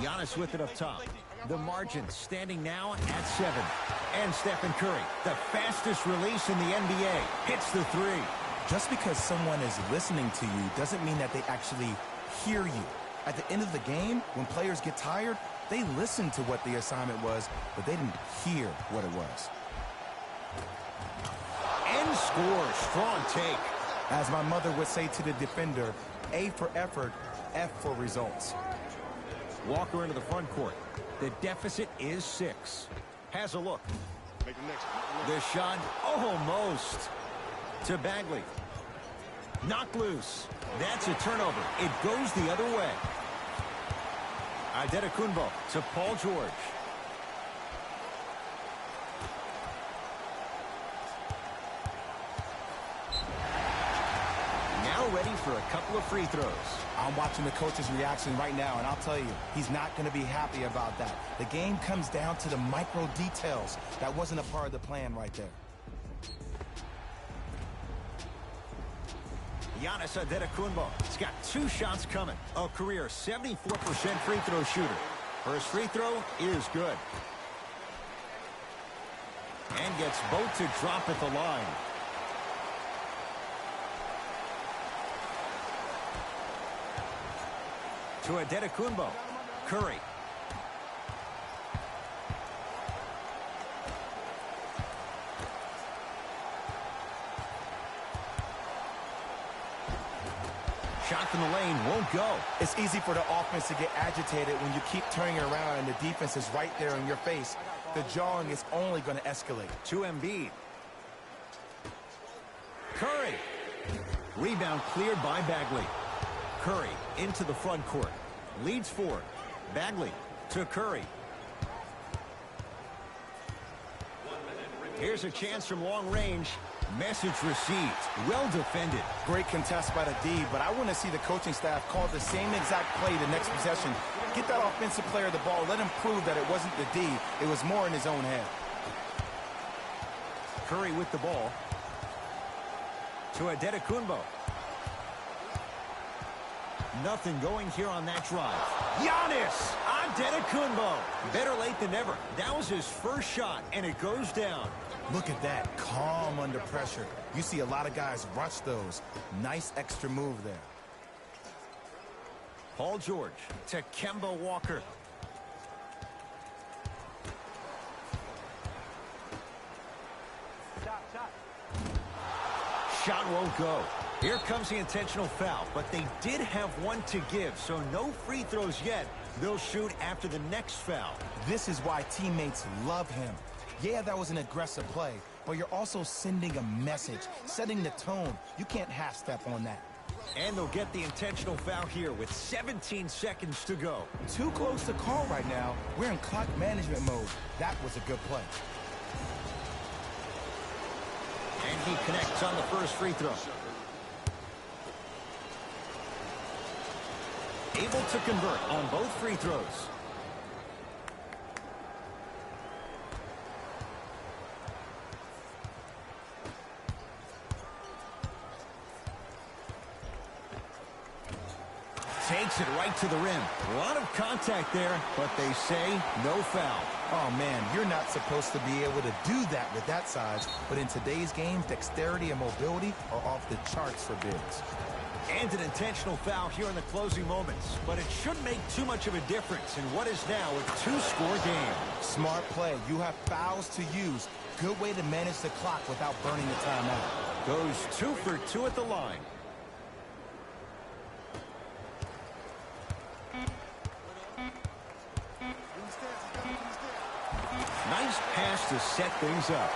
Giannis with it up top. The margin standing now at 7. And Stephen Curry, the fastest release in the NBA, hits the 3. Just because someone is listening to you doesn't mean that they actually hear you. At the end of the game, when players get tired, they listen to what the assignment was, but they didn't hear what it was. And score. Strong take. As my mother would say to the defender, A for effort, F for results. Walker into the front court. The deficit is 6. Has a look. The shot almost to Bagley. Knocked loose. That's a turnover. It goes the other way. Antetokounmpo to Paul George. Now ready for a couple of free throws. I'm watching the coach's reaction right now, and I'll tell you, he's not going to be happy about that. The game comes down to the micro details. That wasn't a part of the plan right there. Giannis Antetokounmpo. He's got 2 shots coming. A career 74% free throw shooter. First free throw is good. And gets both to drop at the line. To Antetokounmpo. Curry. Shot from the lane won't go. It's easy for the offense to get agitated when you keep turning it around and the defense is right there in your face. The jawing is only going to escalate. To Embiid. Curry. Rebound cleared by Bagley. Curry into the front court. Leads forward. Bagley to Curry. Here's a chance from long range. Message received. Well defended. Great contest by the D, but I want to see the coaching staff call the same exact play the next possession. Get that offensive player the ball. Let him prove that it wasn't the D. It was more in his own head. Curry with the ball. To Antetokounmpo. Nothing going here on that drive. Giannis Antetokounmpo. Better late than never. That was his first shot, and it goes down. Look at that. Calm under pressure. You see a lot of guys rush those. Nice extra move there. Paul George to Kemba Walker. Shot won't go. Here comes the intentional foul, but they did have one to give, so no free throws yet. They'll shoot after the next foul. This is why teammates love him. Yeah, that was an aggressive play, but you're also sending a message, setting the tone. You can't half-step on that. And they'll get the intentional foul here with 17 seconds to go. Too close to call right now. We're in clock management mode. That was a good play. And he connects on the first free throw. Able to convert on both free throws. Takes it right to the rim. A lot of contact there, but they say no foul. Oh, man, you're not supposed to be able to do that with that size, but in today's game, dexterity and mobility are off the charts for bigs. And an intentional foul here in the closing moments, but it shouldn't make too much of a difference in what is now a 2-score game. Smart play. You have fouls to use. Good way to manage the clock without burning the timeout. Goes 2 for 2 at the line. Nice pass to set things up.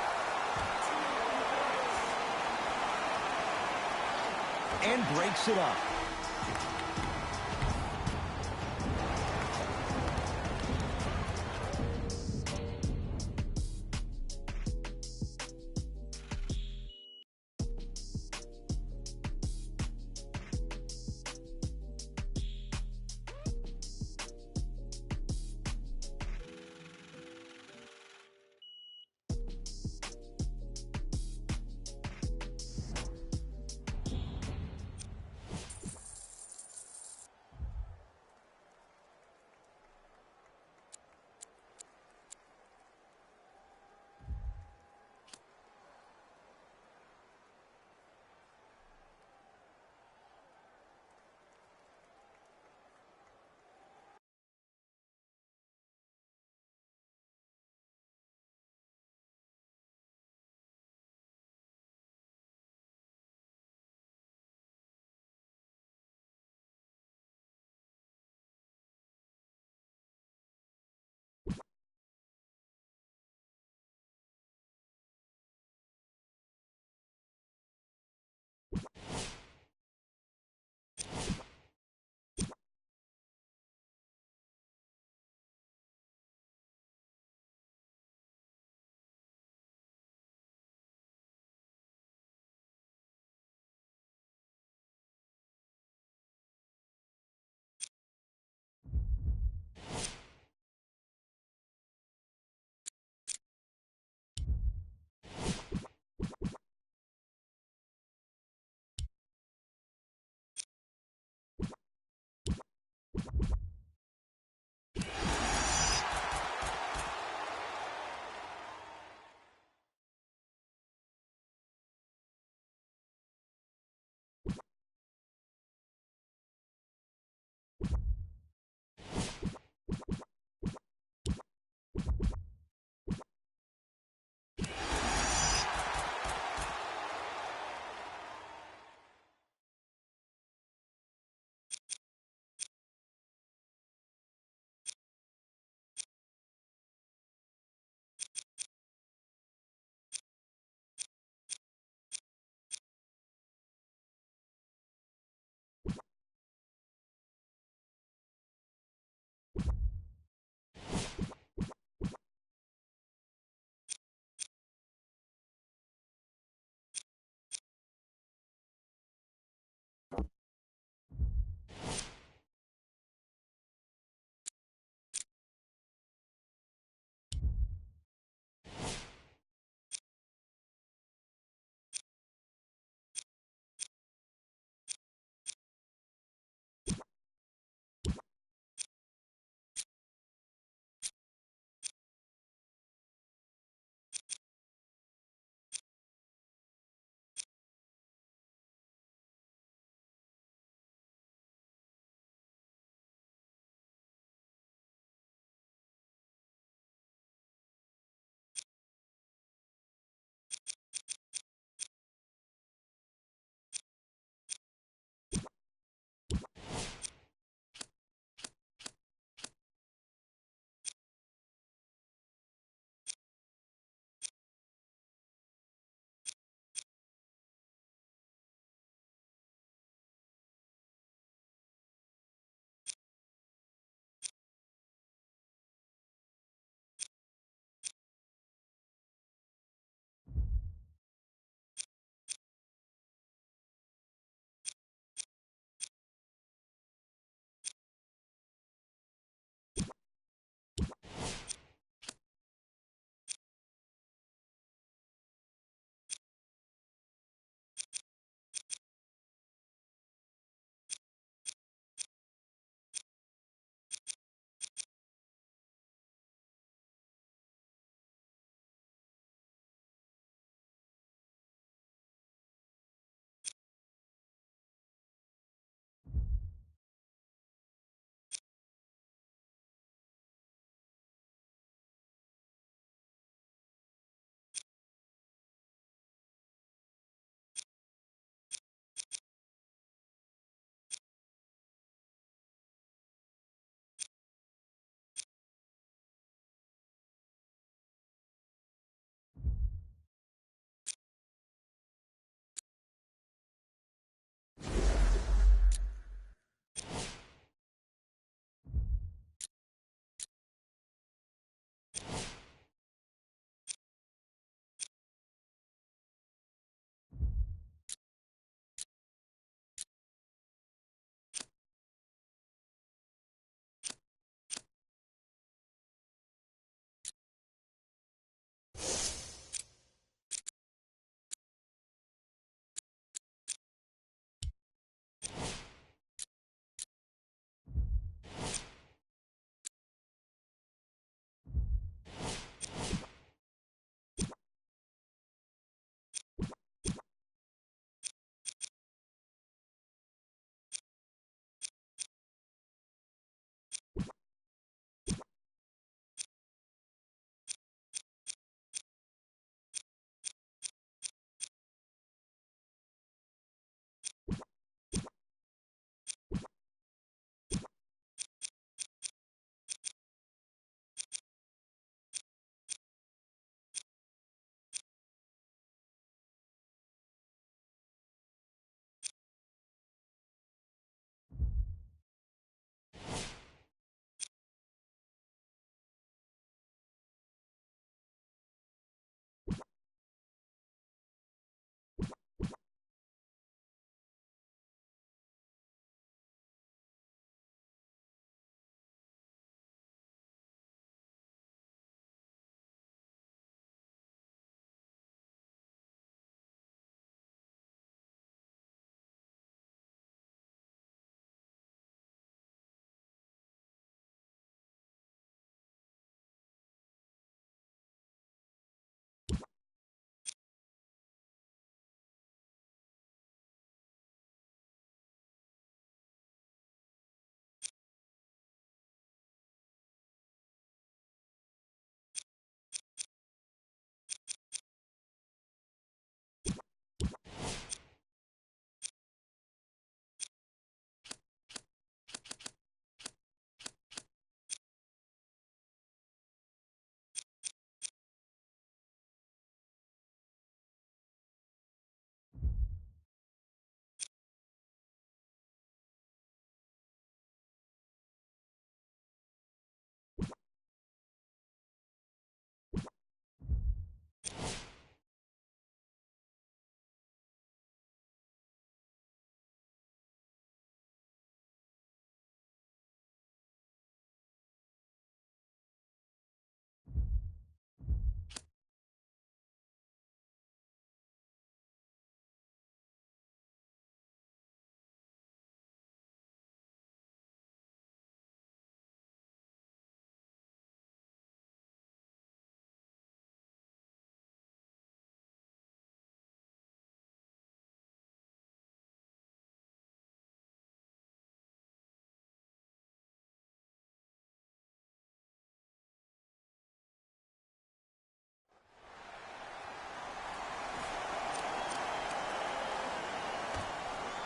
And breaks it up.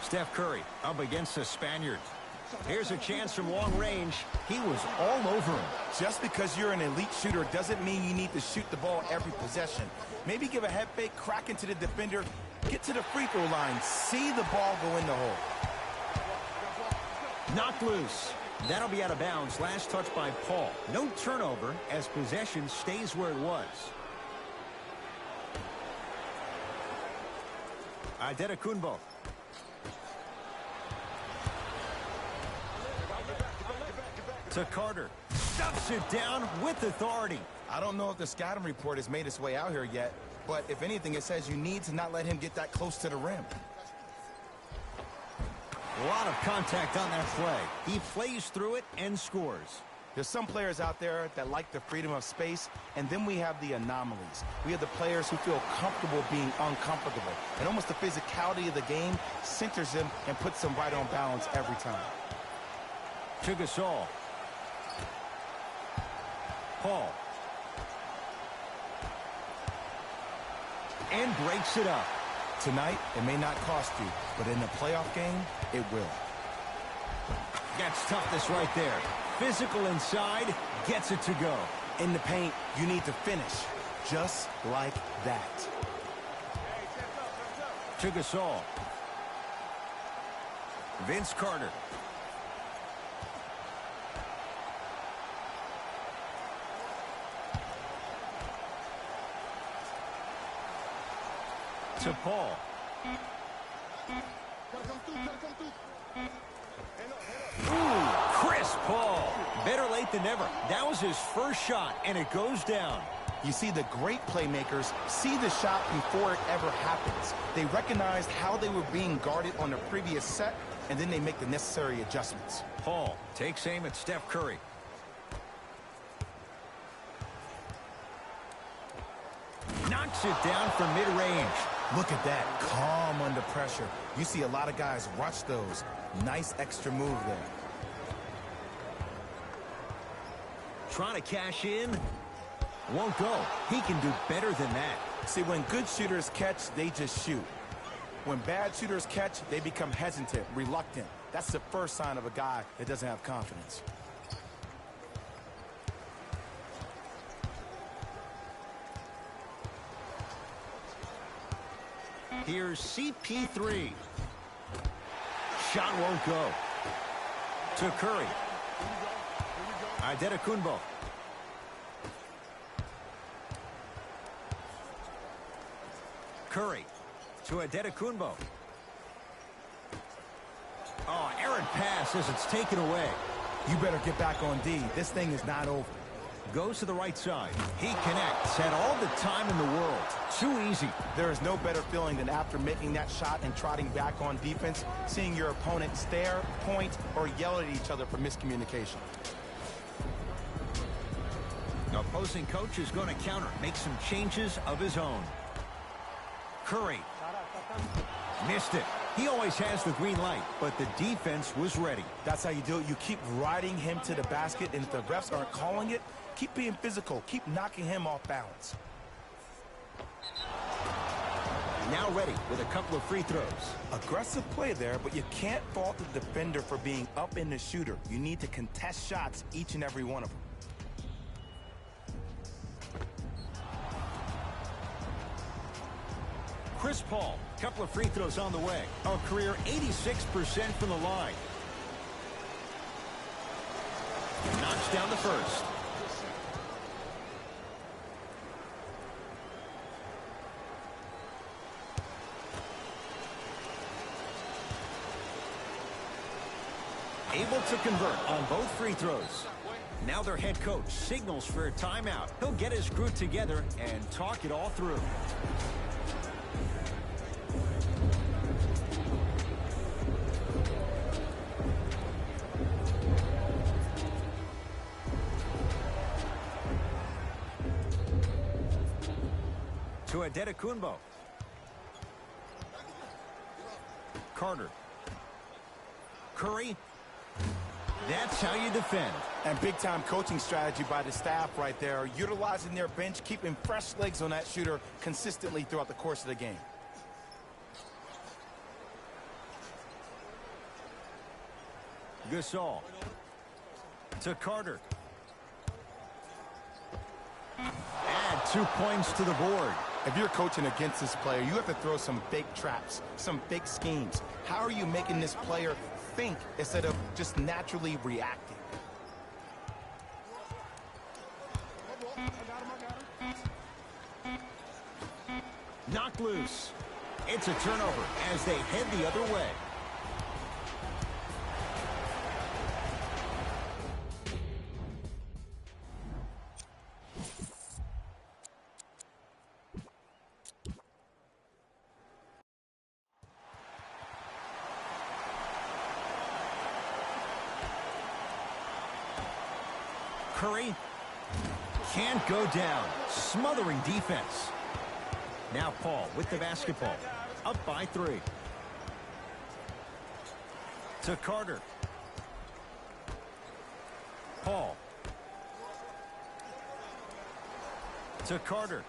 Steph Curry up against the Spaniard. Here's a chance from long range. He was all over him. Just because you're an elite shooter doesn't mean you need to shoot the ball every possession. Maybe give a head fake, crack into the defender, get to the free throw line, see the ball go in the hole. Knocked loose. That'll be out of bounds. Last touch by Paul. No turnover as possession stays where it was. Antetokounmpo. To Carter. Stuffs it down with authority. I don't know if the scouting report has made its way out here yet, but if anything, it says you need to not let him get that close to the rim. A lot of contact on that play. He plays through it and scores. There's some players out there that like the freedom of space, and then we have the anomalies. We have the players who feel comfortable being uncomfortable, and almost the physicality of the game centers them and puts them right on balance every time. To Gasol. Paul. And breaks it up. Tonight, it may not cost you, but in a playoff game, it will. That's toughness right there. Physical inside, gets it to go. In the paint, you need to finish, just like that. To Gasol. Vince Carter. To Paul. Ooh, Chris Paul. Better late than never. That was his first shot, and it goes down. You see, the great playmakers see the shot before it ever happens. They recognized how they were being guarded on the previous set, and then they make the necessary adjustments. Paul takes aim at Steph Curry. Knocks it down from mid-range. Look at that, calm under pressure. You see a lot of guys rush those. Nice extra move there. Trying to cash in. Won't go. He can do better than that. See, when good shooters catch, they just shoot. When bad shooters catch, they become hesitant, reluctant. That's the first sign of a guy that doesn't have confidence. Here's CP3. Shot won't go. To Curry. Antetokounmpo. Curry to Antetokounmpo. Oh, errant pass as it's taken away. You better get back on D. This thing is not over. Goes to the right side. He connects. Had all the time in the world. Too easy. There is no better feeling than after making that shot and trotting back on defense, seeing your opponent stare, point, or yell at each other for miscommunication. The opposing coach is going to counter. Make some changes of his own. Curry. Missed it. He always has the green light, but the defense was ready. That's how you do it. You keep riding him to the basket, and if the refs aren't calling it, keep being physical. Keep knocking him off balance. Now ready with a couple of free throws. Aggressive play there, but you can't fault the defender for being up in the shooter. You need to contest shots, each and every one of them. Chris Paul, couple of free throws on the way. A career 86% from the line. Knocks down the first. Able to convert on both free throws. Now their head coach signals for a timeout. He'll get his group together and talk it all through. To Antetokounmpo. Carter. Curry. That's how you defend. And big-time coaching strategy by the staff right there, utilizing their bench, keeping fresh legs on that shooter consistently throughout the course of the game. Gasol. To Carter. Add 2 points to the board. If you're coaching against this player, you have to throw some fake traps, some fake schemes. How are you making this player think instead of just naturally reacting? Knocked loose. It's a turnover as they head the other way. Curry can't go down. Smothering defense. Now Paul with the basketball. Up by 3. To Carter. Paul. To Carter.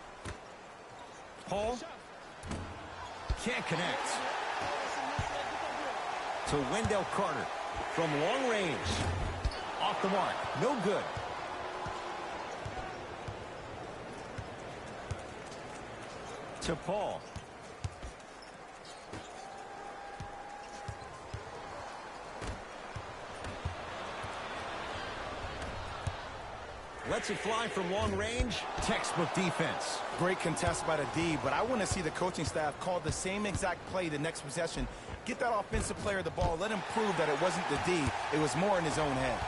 Paul. Can't connect. To Wendell Carter. From long range. Off the mark. No good. To Paul. Lets it fly from long range. Textbook defense. Great contest by the D, but I want to see the coaching staff call the same exact play the next possession. Get that offensive player the ball. Let him prove that it wasn't the D. It was more in his own head.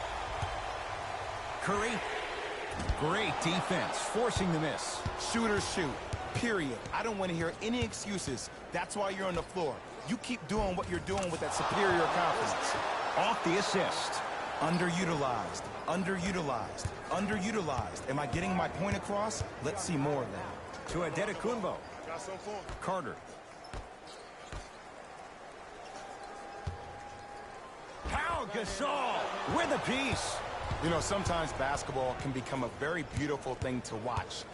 Curry. Great defense. Forcing the miss. Shooters shoot. Period. I don't want to hear any excuses. That's why you're on the floor. You keep doing what you're doing with that superior confidence. Off the assist. Underutilized. Underutilized. Underutilized. Am I getting my point across? Let's see more of that. To Adetokunbo. Got some for him. Carter. Pau Gasol with a piece. You know, sometimes basketball can become a very beautiful thing to watch.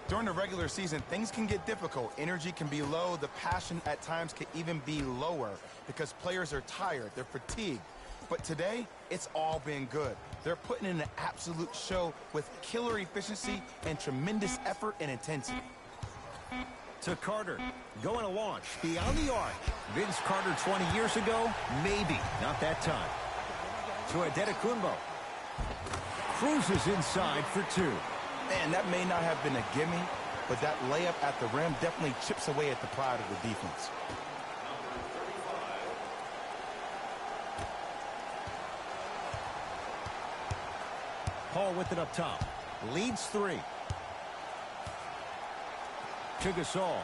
During the regular season, things can get difficult. Energy can be low. The passion at times can even be lower because players are tired. They're fatigued. But today, it's all been good. They're putting in an absolute show with killer efficiency and tremendous effort and intensity. To Carter. Going to launch beyond the arc. Vince Carter 20 years ago? Maybe. Not that time. To Adetokunbo. Cruises inside for 2. Man, that may not have been a gimme, but that layup at the rim definitely chips away at the pride of the defense. Paul with it up top. Leads 3. To Gasol.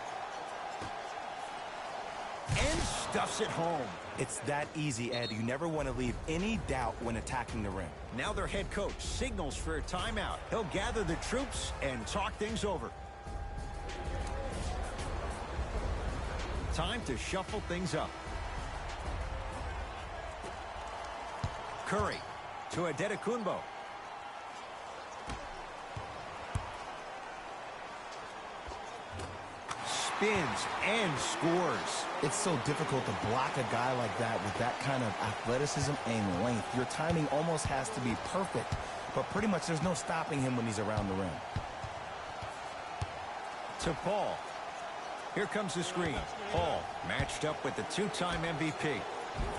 And stuffs it home. It's that easy, Ed. You never want to leave any doubt when attacking the rim. Now their head coach signals for a timeout. He'll gather the troops and talk things over. Time to shuffle things up. Curry to Adetokunbo. Spins and scores. It's so difficult to block a guy like that with that kind of athleticism and length. Your timing almost has to be perfect, but pretty much there's no stopping him when he's around the rim. To Paul. Here comes the screen. Paul matched up with the 2-time MVP.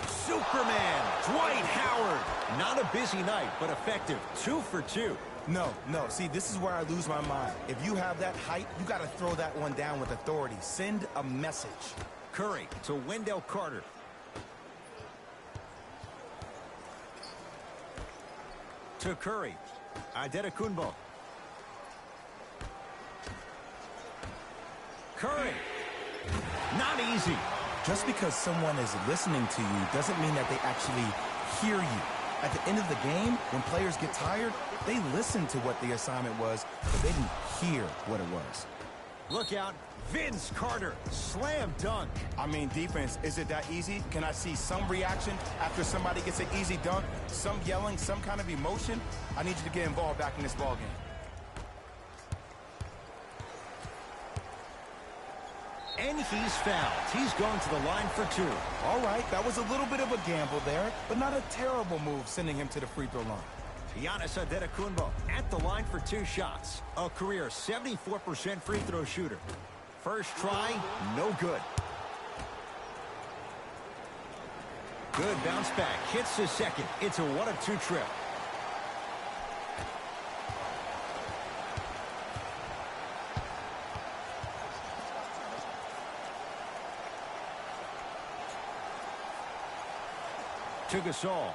Superman, Dwight Howard. Not a busy night, but effective. 2 for 2. No. See, this is where I lose my mind. If you have that height, you got to throw that one down with authority. Send a message. Curry to Wendell Carter. To Curry. Adetokunbo. Curry. Not easy. Just because someone is listening to you doesn't mean that they actually hear you. At the end of the game, when players get tired, they listen to what the assignment was, but they didn't hear what it was. Look out. Vince Carter. Slam dunk. I mean, defense, is it that easy? Can I see some reaction after somebody gets an easy dunk? Some yelling, some kind of emotion? I need you to get involved back in this ballgame. And he's fouled. He's going to the line for 2. All right, that was a little bit of a gamble there, but not a terrible move sending him to the free throw line. Giannis Antetokounmpo at the line for 2 shots. A career 74% free throw shooter. First try, no good. Good bounce back. Hits the second. It's a 1 of 2 trip. To Gasol.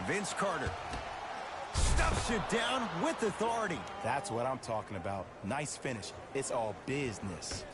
Vince Carter. Stuffs it down with authority. That's what I'm talking about. Nice finish. It's all business.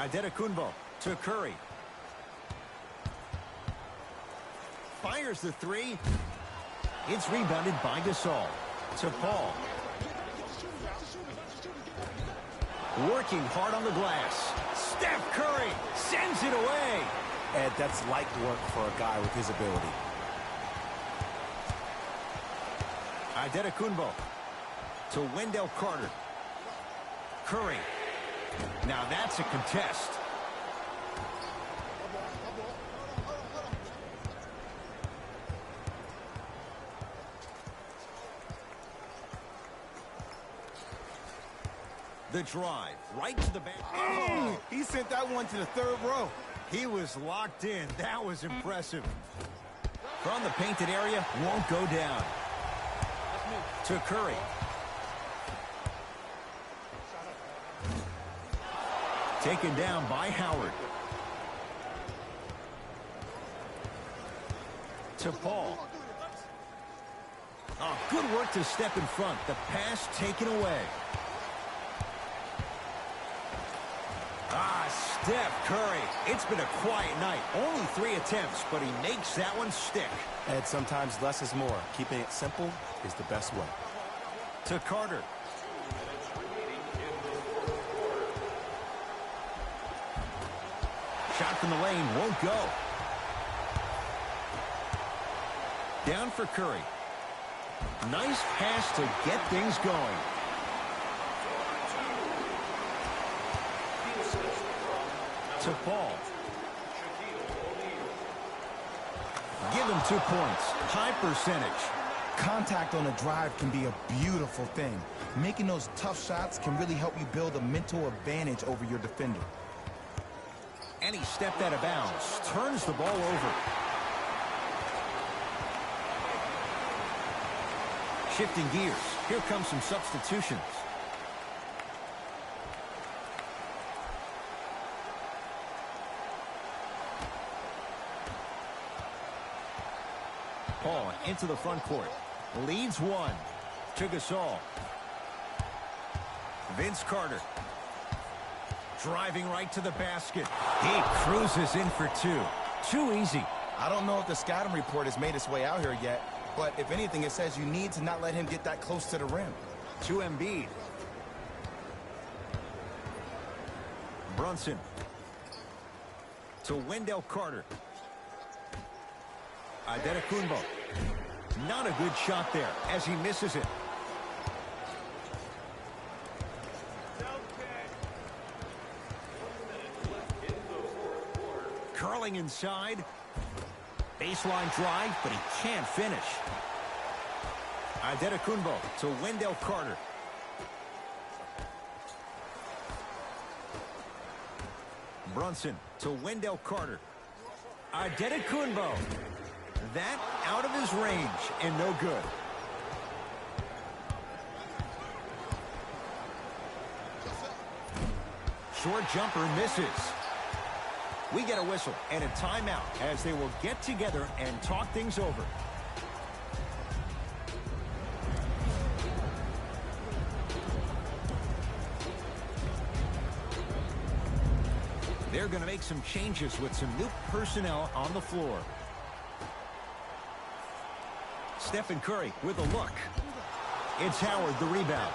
Antetokounmpo to Curry. Fires the three. It's rebounded by Gasol. To Paul. Working hard on the glass. Steph Curry sends it away. Ed, that's light work for a guy with his ability. Antetokounmpo to Wendell Carter. Curry. Now that's a contest. The drive right to the back. Oh, he sent that one to the third row. He was locked in. That was impressive. From the painted area, won't go down. To Curry. Taken down by Howard. To Paul. Oh, good work to step in front. The pass taken away. Steph Curry. It's been a quiet night. Only 3 attempts, but he makes that one stick. Ed, sometimes less is more. Keeping it simple is the best way. To Carter. Shot from the lane won't go. Down for Curry. Nice pass to get things going. To Paul. Give him 2 points. High percentage. Contact on a drive can be a beautiful thing. Making those tough shots can really help you build a mental advantage over your defender. And he stepped out of bounds. Turns the ball over. Shifting gears. Here comes some substitutions. Paul into the front court. Leads 1. To Gasol. Vince Carter. Driving right to the basket. He cruises in for 2. Too easy. I don't know if the scouting report has made its way out here yet, but if anything, it says you need to not let him get that close to the rim. To Embiid. Brunson. To Wendell Carter. Antetokounmpo. Not a good shot there as he misses it. Curling inside. Baseline drive, but he can't finish. Antetokounmpo to Wendell Carter. Brunson to Wendell Carter. Antetokounmpo. That out of his range and no good. Short jumper misses. We get a whistle and a timeout as they will get together and talk things over. They're going to make some changes with some new personnel on the floor. Stephen Curry with a look. It's Howard the rebound.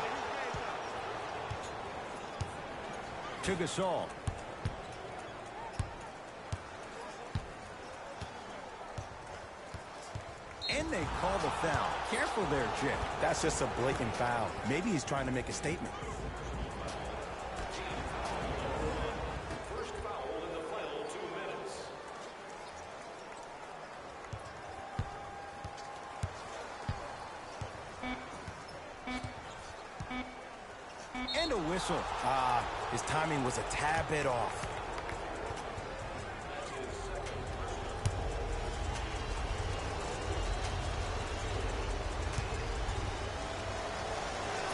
To Gasol. And they call the foul. Careful there, Jim. That's just a blatant foul. Maybe he's trying to make a statement. First foul in the final 2 minutes. And a whistle. His timing was a tad bit off.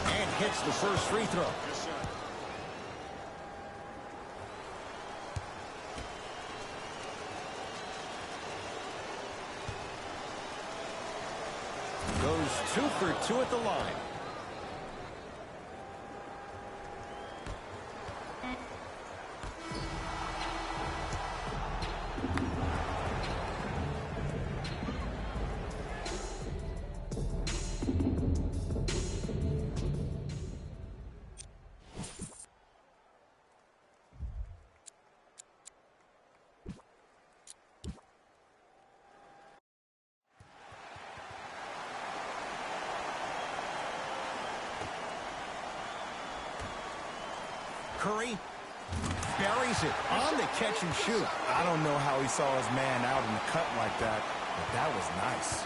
And hits the first free throw. Goes 2 for 2 at the line. Curry buries it on the catch and shoot. I don't know how he saw his man out in the cut like that, but that was nice.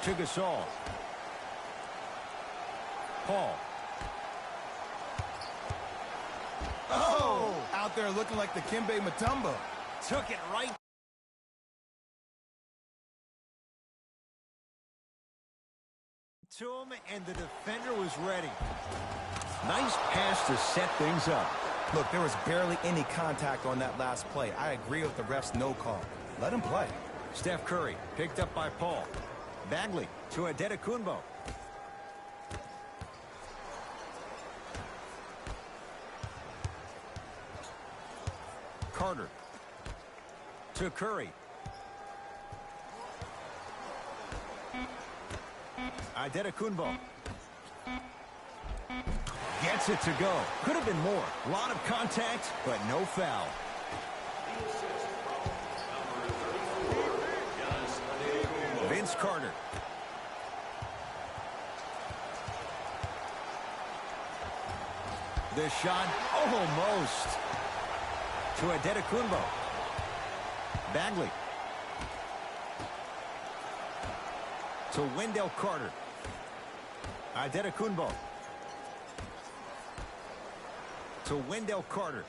To Gasol. Paul. Oh! Out there looking like the Kimbe Mutombo. Took it right to him, and the defender was ready. Nice pass to set things up. Look, there was barely any contact on that last play. I agree with the ref's no call. Let him play. Steph Curry picked up by Paul. Bagley to Adetokunbo. Carter to Curry. Adetokunbo gets it to go. Could have been more. A lot of contact, but no foul. Vince Carter. The shot almost to Adetokunbo. Bagley to Wendell Carter. Adetokunbo to Wendell Carter.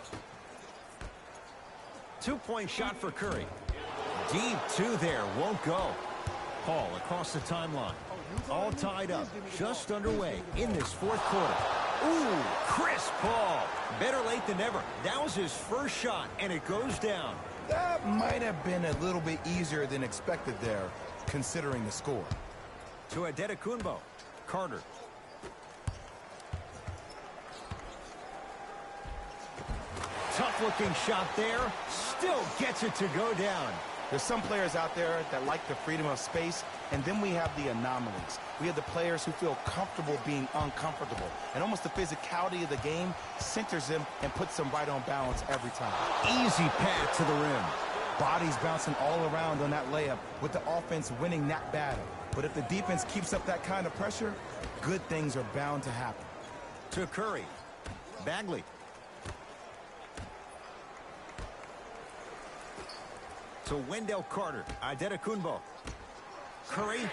Two-point shot for Curry. Deep two there, won't go. Paul across the timeline. All tied up, just underway in this fourth quarter. Ooh, Chris Paul. Better late than never. That was his first shot, and it goes down. That might have been a little bit easier than expected there, considering the score. To Adetokunbo. Carter. Tough-looking shot there. Still gets it to go down. There's some players out there that like the freedom of space, and then we have the anomalies. We have the players who feel comfortable being uncomfortable, and almost the physicality of the game centers them and puts them right on balance every time. Easy path to the rim. Bodies bouncing all around on that layup with the offense winning that battle. But if the defense keeps up that kind of pressure, good things are bound to happen. To Curry. Bagley. To Wendell Carter. Adetokunbo. Curry.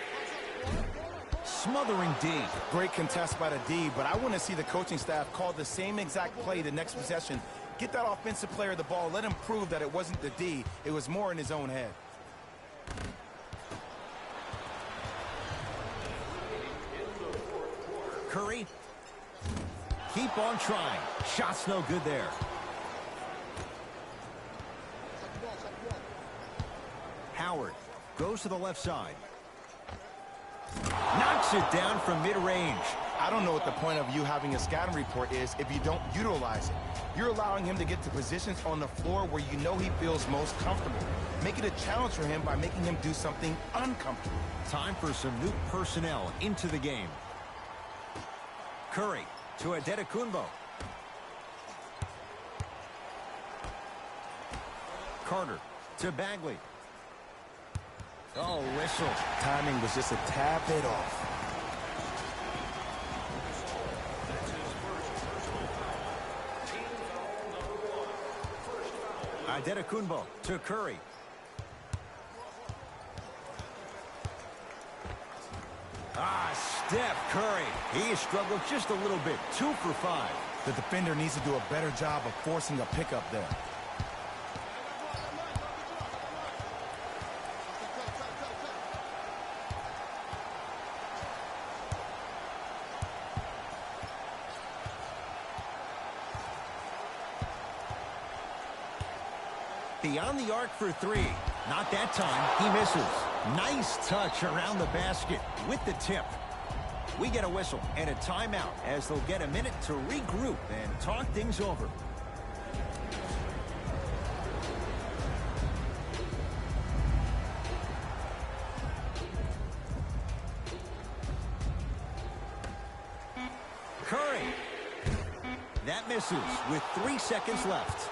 Smothering D. Great contest by the D, but I want to see the coaching staff call the same exact play the next possession. Get that offensive player the ball. Let him prove that it wasn't the D. It was more in his own head. Curry. Keep on trying. Shot's no good there. Howard goes to the left side. Knocks it down from mid-range. I don't know what the point of you having a scouting report is if you don't utilize it. You're allowing him to get to positions on the floor where you know he feels most comfortable. Make it a challenge for him by making him do something uncomfortable. Time for some new personnel into the game. Curry to Adetokunbo. Carter to Bagley. Oh, whistle. Timing was just a tad bit off. Adetokunbo to Curry. Steph Curry. He has struggled just a little bit. 2 for 5. The defender needs to do a better job of forcing a pickup there. Beyond the arc for 3. Not that time. He misses. Nice touch around the basket with the tip. We get a whistle and a timeout as they'll get a minute to regroup and talk things over. Curry. That misses with 3 seconds left.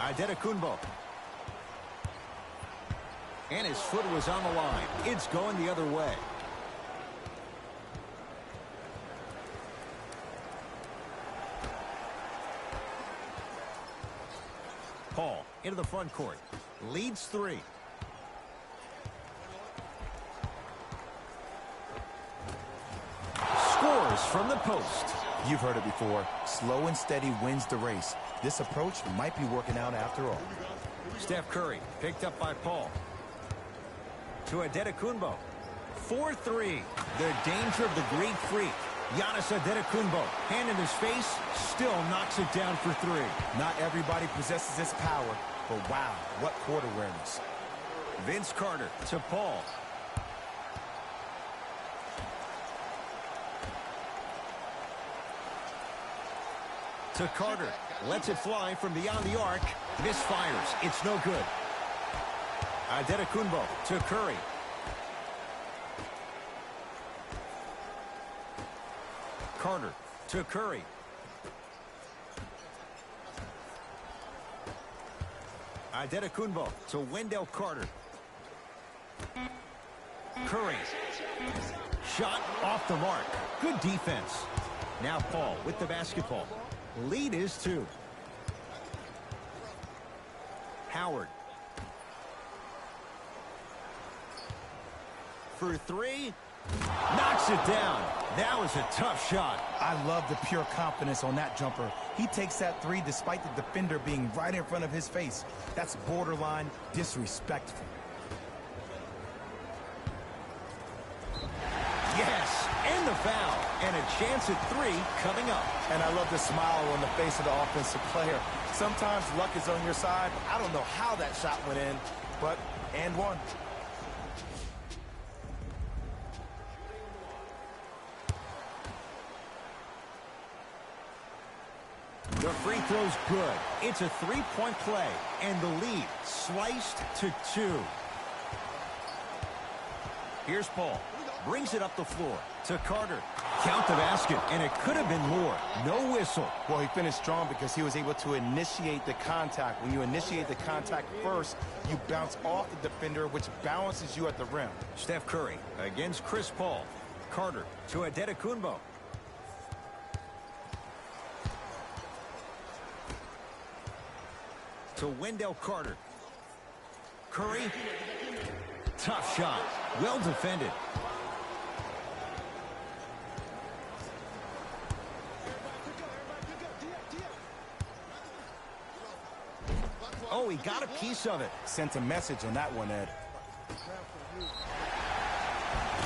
Adetokunbo. And his foot was on the line. It's going the other way. Paul into the front court. Leads 3. Scores from the post. You've heard it before. Slow and steady wins the race. This approach might be working out after all. Steph Curry picked up by Paul. To Adetokunbo. 4-3. The danger of the Greek freak. Giannis Adetokunbo, hand in his face, still knocks it down for 3. Not everybody possesses this power, but wow, what court awareness. Vince Carter to Paul. To Carter. Lets it fly from beyond the arc. Misfires. It's no good. Adetokunbo to Curry. Carter to Curry. Adetokunbo to Wendell Carter. Curry. Shot off the mark. Good defense. Now Paul with the basketball. Lead is 2. Howard. For 3. Knocks it down. That was a tough shot. I love the pure confidence on that jumper. He takes that 3 despite the defender being right in front of his face. That's borderline disrespectful. Yes, and the foul. And a chance at 3 coming up. And I love the smile on the face of the offensive player. Sometimes luck is on your side. I don't know how that shot went in, but and one. The free throw's good. It's a 3-point play, and the lead sliced to 2. Here's Paul. Brings it up the floor to Carter. Count the basket, and it could have been more. No whistle. Well, he finished strong because he was able to initiate the contact. When you initiate the contact first, you bounce off the defender, which balances you at the rim. Steph Curry against Chris Paul. Carter to Adetokunbo. To Wendell Carter. Curry. Tough shot. Well defended. Oh, he got a piece of it. Sent a message on that one, Ed.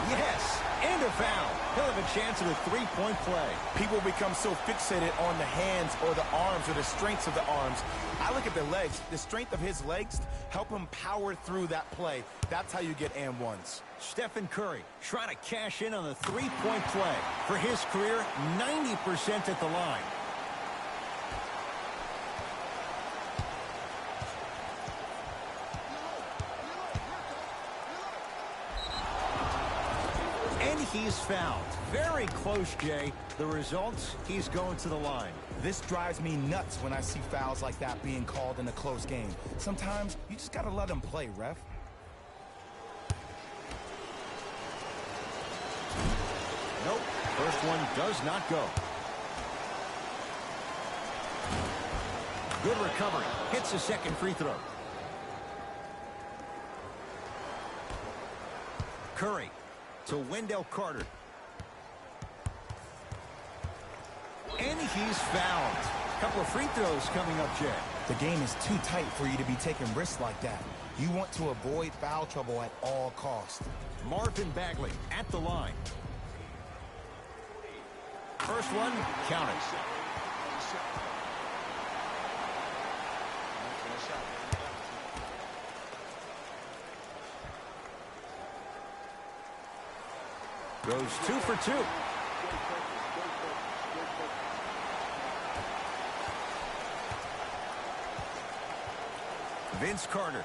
Yes, and a foul. He'll have a chance at a 3-point play. People become so fixated on the hands or the arms or the strengths of the arms. I look at the legs. The strength of his legs help him power through that play. That's how you get and ones. Stephen Curry trying to cash in on the 3-point play. For his career, 90% at the line. He's fouled. Very close, Jay. The results, he's going to the line. This drives me nuts when I see fouls like that being called in a close game. Sometimes you just got to let them play, ref. Nope. First one does not go. Good recovery. Hits the second free throw. Curry to Wendell Carter. And he's fouled. Couple of free throws coming up, Jay. The game is too tight for you to be taking risks like that. You want to avoid foul trouble at all costs. Marvin Bagley at the line. First one, count it. Goes 2 for 2. Vince Carter.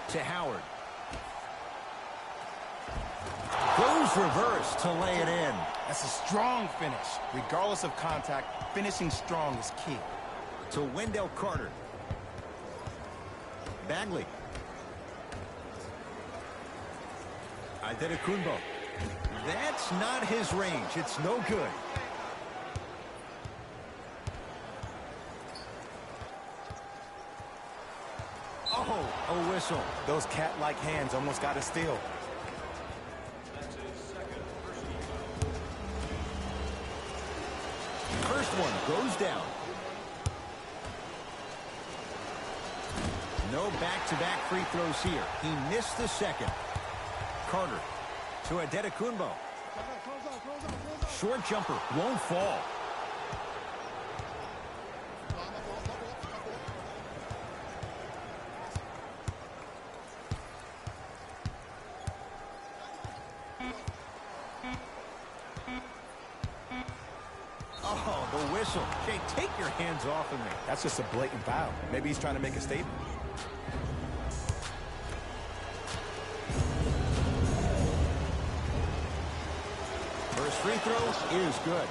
To Howard. Goes He's reversed to lay it in. That's a strong finish. Regardless of contact, finishing strong is key. To Wendell Carter. Bagley. Antetokounmpo. That's not his range. It's no good. Oh, a whistle. Those cat-like hands almost got a steal. That's his second personal foul. First one goes down. No back-to-back free throws here. He missed the second. Carter to Antetokounmpo. Short jumper won't fall. Oh, the whistle. Jay, take your hands off of me. That's just a blatant foul. Maybe he's trying to make a statement. First free throw is good.